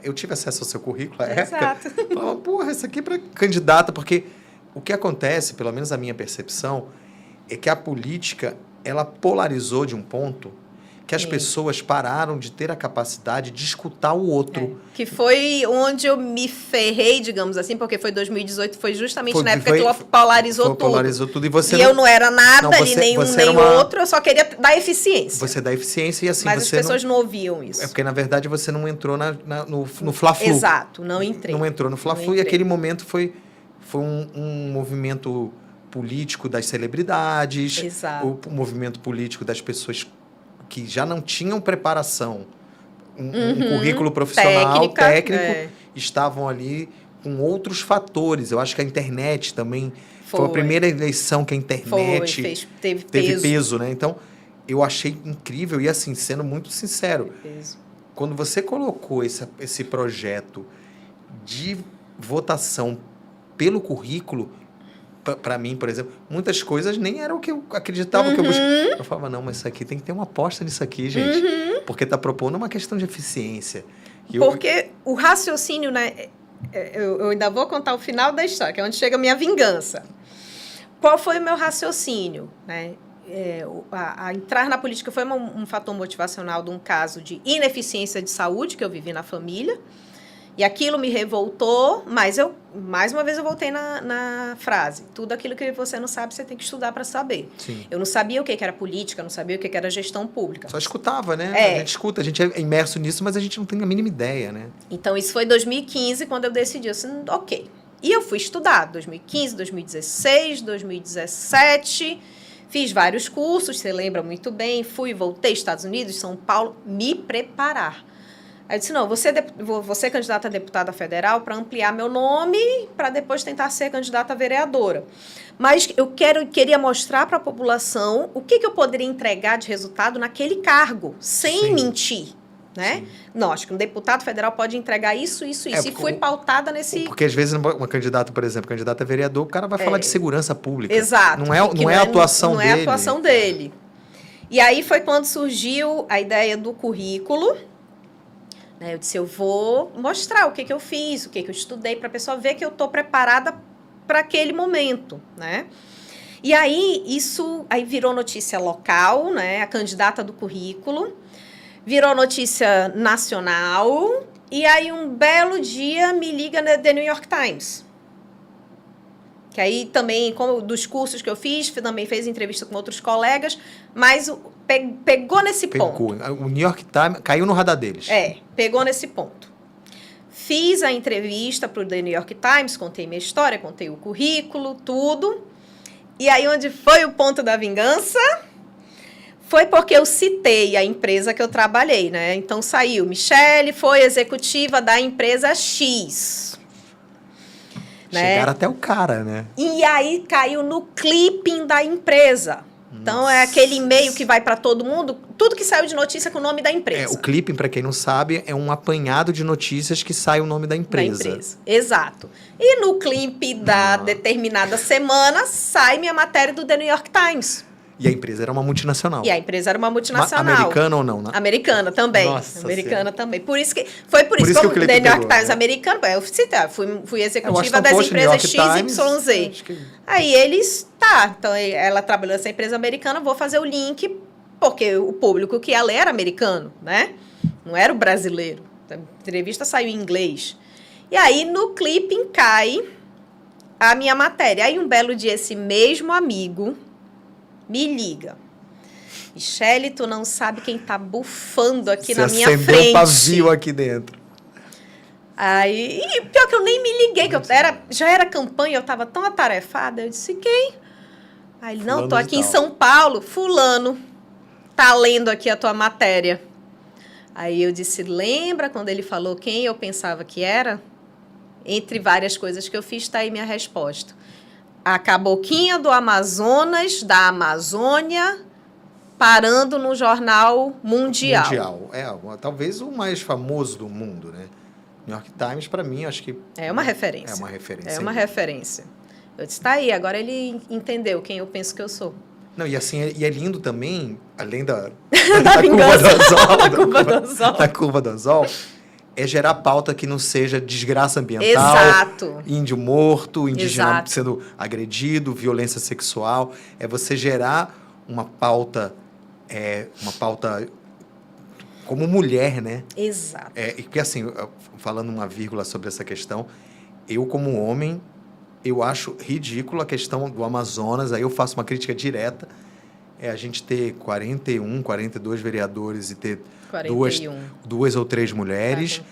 Eu tive acesso ao seu currículo na época. Exato. Falava, porra, isso aqui é para candidata, porque... O que acontece, pelo menos a minha percepção, é que a política, ela polarizou de um ponto que as pessoas pararam de ter a capacidade de escutar o outro. Que foi onde eu me ferrei, digamos assim, porque foi 2018, foi justamente na época que polarizou tudo. Polarizou tudo e você eu não era nada, não, ali, nem um nem outro, eu só queria dar eficiência. Você dá eficiência e assim Mas você as pessoas não ouviam isso. É porque, na verdade, você não entrou no Fla-Flu. Exato, não entrei. Não entrou no Fla-Flu e aquele momento foi um movimento político das celebridades, Exato. o movimento político das pessoas que já não tinham preparação, um currículo profissional, técnico, estavam ali com outros fatores. Eu acho que a internet também foi a primeira eleição que a internet teve peso, né? Então, eu achei incrível e, assim, sendo muito sincero, quando você colocou esse projeto de votação pelo currículo, para mim, por exemplo, muitas coisas nem eram o que eu acreditava que eu buscava. Eu falava, não, mas isso aqui tem que ter uma aposta nisso aqui, gente. Porque está propondo uma questão de eficiência. Porque o raciocínio, né? Eu ainda vou contar o final da história, que é onde chega a minha vingança. Qual foi o meu raciocínio, né? A entrar na política foi um fator motivacional de um caso de ineficiência de saúde que eu vivi na família. E aquilo me revoltou, mas mais uma vez eu voltei na frase. Tudo aquilo que você não sabe, você tem que estudar para saber. Sim. Eu não sabia o que era política, não sabia o que era gestão pública. Só escutava, né? A gente escuta, a gente é imerso nisso, mas a gente não tem a mínima ideia, né? Então, isso foi em 2015, quando eu decidi, assim, ok. E eu fui estudar, 2015, 2016, 2017... Fiz vários cursos, você lembra muito bem. Fui, voltei, Estados Unidos, São Paulo, me preparar. Aí eu disse, não, vou ser candidata a deputada federal para ampliar meu nome, para depois tentar ser candidata a vereadora. Mas eu queria mostrar para a população o que eu poderia entregar de resultado naquele cargo, sem mentir. Né? Não, acho que um deputado federal pode entregar isso. E fui pautada nesse... Porque, às vezes, uma candidata, por exemplo, candidata a vereador, o cara vai falar de segurança pública. Exato. Não é a atuação dele. Não é a atuação dele. E aí foi quando surgiu a ideia do currículo. Né? Eu disse, eu vou mostrar o que eu fiz, o que eu estudei, para a pessoa ver que eu estou preparada para aquele momento, né? E aí, aí virou notícia local, né? A candidata do currículo. Virou notícia nacional, e aí um belo dia me liga na The New York Times. Que aí também, como dos cursos que eu fiz, também fez entrevista com outros colegas, mas pegou nesse ponto. O New York Times caiu no radar deles. Pegou nesse ponto. Fiz a entrevista para o The New York Times, contei minha história, contei o currículo, tudo. E aí onde foi o ponto da vingança? Foi porque eu citei a empresa que eu trabalhei, né? Então, saiu, Michele foi executiva da empresa X. Chegaram até o cara, né? E aí, caiu no clipping da empresa. Então, é aquele e-mail que vai para todo mundo, tudo que saiu de notícia com o nome da empresa. O clipping, para quem não sabe, é um apanhado de notícias que sai o nome da empresa. Exato. E no clipe da determinada semana, sai minha matéria do The New York Times. E a empresa era uma multinacional. Americana ou não, né? Americana também. Nossa Americana também. Como o The New York Times americano, eu fui executiva das empresas XYZ. Aí eles, então ela trabalhou nessa empresa americana, vou fazer o link, porque o público que ia ler era americano, né? Não era o brasileiro. A entrevista saiu em inglês. E aí, no clipping, cai a minha matéria. Aí, um belo dia, esse mesmo amigo me liga. Michele, tu não sabe quem tá bufando aqui na minha frente. Você acendeu um pavio aqui dentro. Aí, pior que eu nem me liguei, que já era campanha, eu tava tão atarefada. Eu disse, quem? Aí ele, não, tô aqui em São Paulo. Fulano tá lendo aqui a tua matéria. Aí eu disse, lembra quando ele falou quem eu pensava que era? Entre várias coisas que eu fiz, tá aí minha resposta. A caboquinha do Amazonas, da Amazônia, parando no jornal mundial. Talvez o mais famoso do mundo, né? New York Times, para mim, acho que... É uma referência. É uma referência. Eu disse, tá aí, agora ele entendeu quem eu penso que eu sou. Não, e assim, é lindo também, além da curva do Anzol, é gerar pauta que não seja desgraça ambiental, exato, índio morto, indígena sendo agredido, violência sexual. É você gerar uma pauta como mulher, né? Exato. E porque assim, falando uma vírgula sobre essa questão, eu como homem, eu acho ridículo a questão do Amazonas, aí eu faço uma crítica direta, a gente ter 41, 42 vereadores e ter 41. duas ou três mulheres,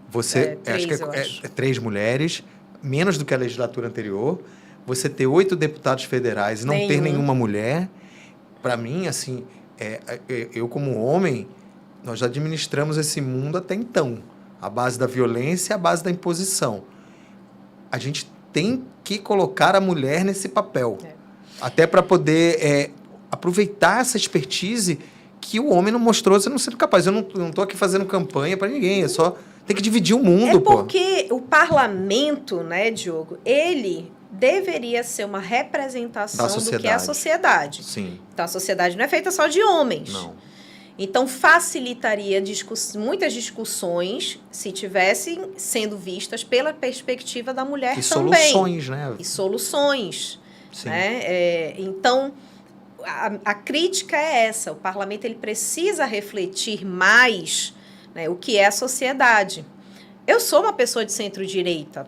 você, três, acho que é 3 mulheres, menos do que a legislatura anterior, você ter 8 deputados federais e não ter nenhuma mulher, para mim, assim, eu como homem, nós administramos esse mundo até então, à base da violência e à base da imposição. A gente tem que colocar a mulher nesse papel, até para poder aproveitar essa expertise que o homem não mostrou, você não sendo capaz. Eu não estou aqui fazendo campanha para ninguém, é só tem que dividir o mundo, porque o parlamento, né, Diogo, ele deveria ser uma representação do que é a sociedade. Sim. Então, a sociedade não é feita só de homens. Não. Então, facilitaria muitas discussões se tivessem sendo vistas pela perspectiva da mulher e também. Soluções, né? E soluções. Sim. Né? Então, a crítica é essa. O parlamento ele precisa refletir mais, né, o que é a sociedade. Eu sou uma pessoa de centro-direita.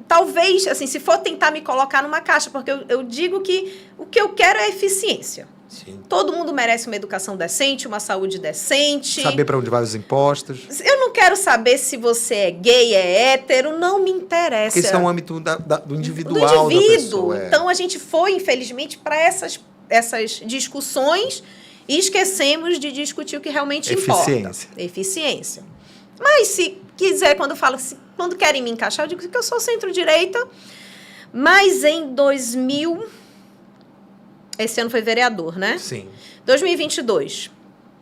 Talvez, assim, se for tentar me colocar numa caixa, porque eu digo que o que eu quero é eficiência. Sim. Todo mundo merece uma educação decente, uma saúde decente. Saber para onde vai os impostos. Eu não quero saber se você é gay, é hétero, não me interessa. Porque isso é um âmbito do individual do indivíduo. Da pessoa. Então, a gente foi, infelizmente, para essas discussões e esquecemos de discutir o que realmente importa. Eficiência. Mas, se quiser, quando querem me encaixar, eu digo que eu sou centro-direita, mas em 2000... Esse ano foi vereador, né? Sim. 2022,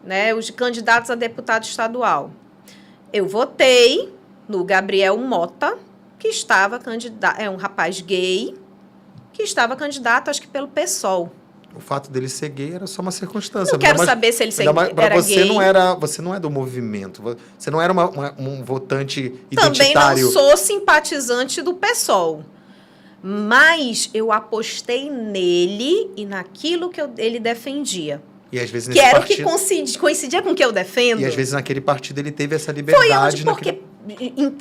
né? Os candidatos a deputado estadual. Eu votei no Gabriel Mota, que estava candidato... É um rapaz gay, que estava candidato, acho que pelo PSOL. O fato dele ser gay era só uma circunstância. Não quero saber se ele era você gay. Você não é do movimento. Você não era um votante identitário. Também não sou simpatizante do PSOL. Mas eu apostei nele e naquilo que ele defendia. E às vezes que era partido... o que coincidia com o que eu defendo. E às vezes naquele partido ele teve essa liberdade. Porque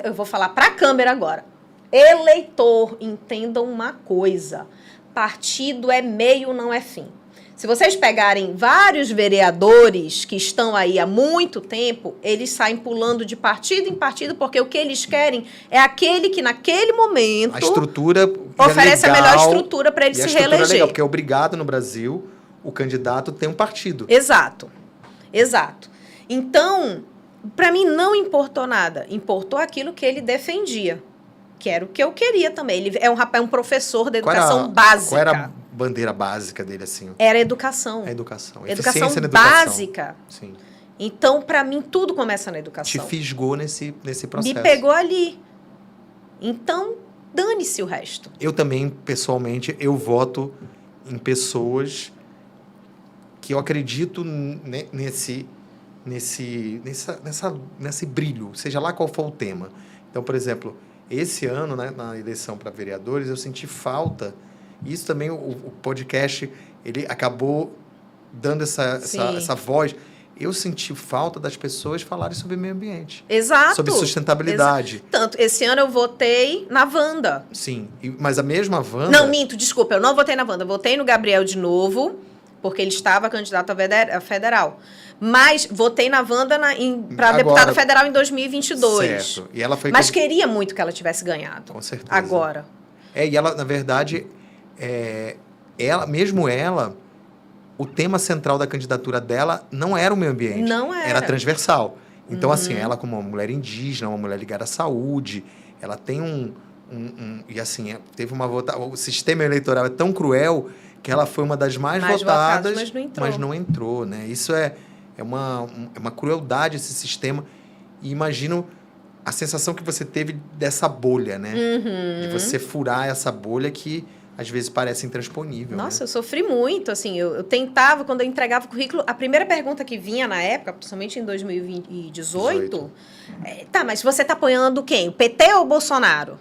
eu vou falar para a câmera agora. Eleitor, entendam uma coisa. Partido é meio, não é fim. Se vocês pegarem vários vereadores que estão aí há muito tempo, eles saem pulando de partido em partido, porque o que eles querem é aquele que, naquele momento, a estrutura oferece a melhor estrutura para ele se reeleger. É legal, porque é obrigado no Brasil, o candidato tem um partido. Exato. Então, para mim não importou nada. Importou aquilo que ele defendia, que era o que eu queria também. Ele é um professor de educação básica. Qual era a bandeira básica dele, assim? Era a educação. A educação. Educação básica. Sim. Então, para mim, tudo começa na educação. Te fisgou nesse processo. Me pegou ali. Então, dane-se o resto. Eu também, pessoalmente, eu voto em pessoas que eu acredito nesse brilho, seja lá qual for o tema. Então, por exemplo, esse ano, né, na eleição para vereadores, eu senti falta. Isso também, o podcast, ele acabou dando essa voz. Eu senti falta das pessoas falarem sobre meio ambiente. Exato. Sobre sustentabilidade. Tanto, esse ano eu votei na Wanda. Sim, mas a mesma Wanda... Não, minto, desculpa, eu não votei na Wanda. Eu votei no Gabriel de novo, porque ele estava candidato a federal. Mas votei na Wanda para deputada federal em 2022. Certo. E ela foi mas queria muito que ela tivesse ganhado. Com certeza. Agora. E ela, na verdade, mesmo ela, o tema central da candidatura dela não era o meio ambiente. Não era. Era transversal. Então, assim, ela como uma mulher indígena, uma mulher ligada à saúde, ela tem e assim, teve uma votação... O sistema eleitoral é tão cruel que ela foi uma das mais votadas, mas não entrou, né? Isso é uma crueldade, esse sistema. E imagino a sensação que você teve dessa bolha, né? De você furar essa bolha que às vezes parece intransponível. Nossa, né? eu sofri muito, assim, eu tentava, quando eu entregava o currículo, a primeira pergunta que vinha na época, principalmente em 2018, tá, mas você tá apoiando quem? O PT ou o Bolsonaro?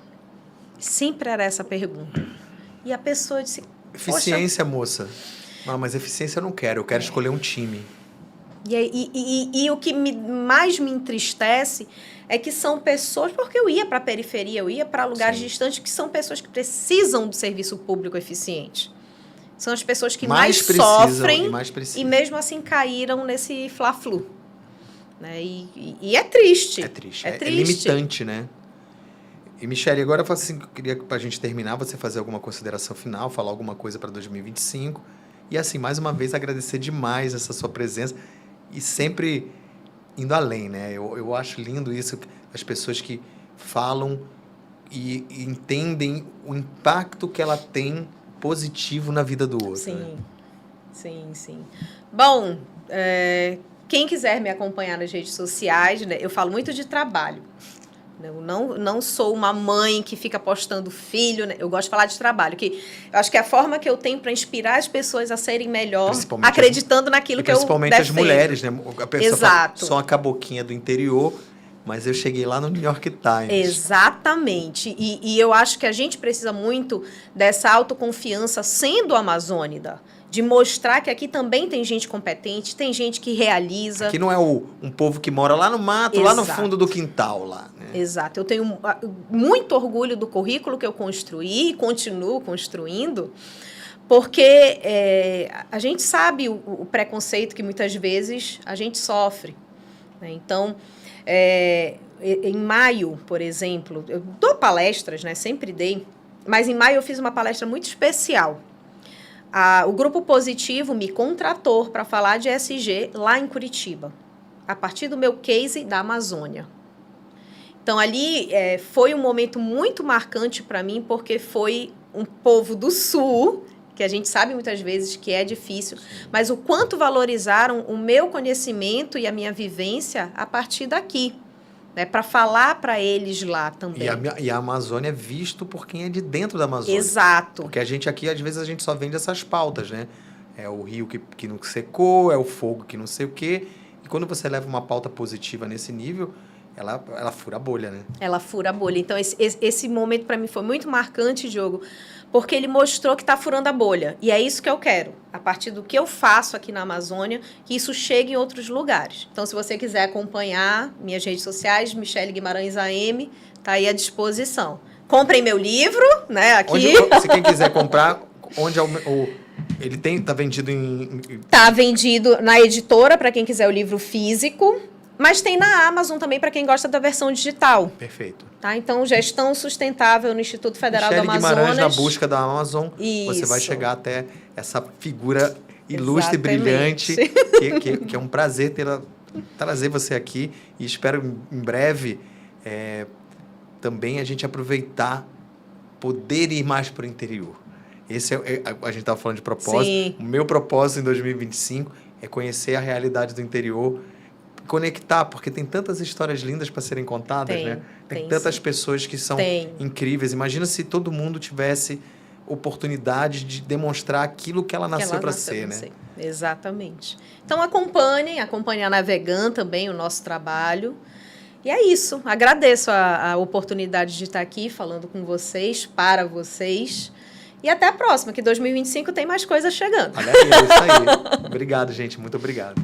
Sempre era essa pergunta. E a pessoa disse... Eficiência, moça. Não, mas eficiência eu não quero, eu quero escolher um time. E o que mais me entristece é que são pessoas, porque eu ia para a periferia, eu ia para lugares distantes, que são pessoas que precisam do serviço público eficiente. São as pessoas que mais sofrem e mesmo assim caíram nesse fla-flu. Né? E é triste. É triste. É limitante, né? E, Michele, agora eu assim, queria, para a gente terminar, você fazer alguma consideração final, falar alguma coisa para 2025. E, assim, mais uma vez, agradecer demais essa sua presença e sempre indo além, né? Eu acho lindo isso, as pessoas que falam e entendem o impacto que ela tem positivo na vida do outro. Sim, né? sim. Bom, quem quiser me acompanhar nas redes sociais, né, eu falo muito de trabalho. Eu não sou uma mãe que fica postando filho, né? Eu gosto de falar de trabalho, que eu acho que é a forma que eu tenho para inspirar as pessoas a serem melhor, acreditando naquilo que eu defendo. Principalmente as mulheres, né? A pessoa Exato. Fala, sou uma caboquinha do interior, mas eu cheguei lá no New York Times. Exatamente. E eu acho que a gente precisa muito dessa autoconfiança sendo amazônida. De mostrar que aqui também tem gente competente, tem gente que realiza. Aqui não é um povo que mora lá no mato, lá no fundo do quintal. Lá, né? Exato. Eu tenho muito orgulho do currículo que eu construí e continuo construindo, porque a gente sabe o preconceito que muitas vezes a gente sofre. Né? Então, em maio, por exemplo, eu dou palestras, né? Sempre dei, mas em maio eu fiz uma palestra muito especial. O Grupo Positivo me contratou para falar de ESG lá em Curitiba, a partir do meu case da Amazônia. Então, ali foi um momento muito marcante para mim, porque foi um povo do Sul, que a gente sabe muitas vezes que é difícil, mas o quanto valorizaram o meu conhecimento e a minha vivência a partir daqui. Né, para falar para eles lá também. E a Amazônia é visto por quem é de dentro da Amazônia. Exato. Porque a gente aqui, às vezes, a gente só vende essas pautas, né? É o rio que não secou, é o fogo que não sei o quê. E quando você leva uma pauta positiva nesse nível, ela fura a bolha, né? Ela fura a bolha. Então, esse momento para mim foi muito marcante, Diogo, porque ele mostrou que está furando a bolha. E é isso que eu quero. A partir do que eu faço aqui na Amazônia, que isso chegue em outros lugares. Então, se você quiser acompanhar minhas redes sociais, Michele Guimarães AM, está aí à disposição. Comprem meu livro, né, aqui. Se quem quiser comprar, onde é ele tá vendido Tá vendido na editora, para quem quiser o livro físico. Mas tem na Amazon também para quem gosta da versão digital. Perfeito. Tá? Então, Gestão Sustentável no Instituto Federal do Amazonas. Michele Guimarães, na busca da Amazon, você vai chegar até essa figura ilustre e brilhante, que é um prazer trazer você aqui. E espero, em breve, também a gente aproveitar, poder ir mais para o interior. Esse a gente estava falando de propósito. Sim. O meu propósito em 2025 é conhecer a realidade do interior, conectar, porque tem tantas histórias lindas para serem contadas, né? Tem tantas pessoas que são incríveis. Imagina se todo mundo tivesse oportunidade de demonstrar aquilo que ela nasceu para ser, né? Exatamente. Então acompanhem a Navegan também, o nosso trabalho. E é isso. Agradeço a oportunidade de estar aqui falando com vocês, para vocês. E até a próxima, que 2025 tem mais coisas chegando. Olha aí, é isso aí. Obrigado, gente. Muito obrigado.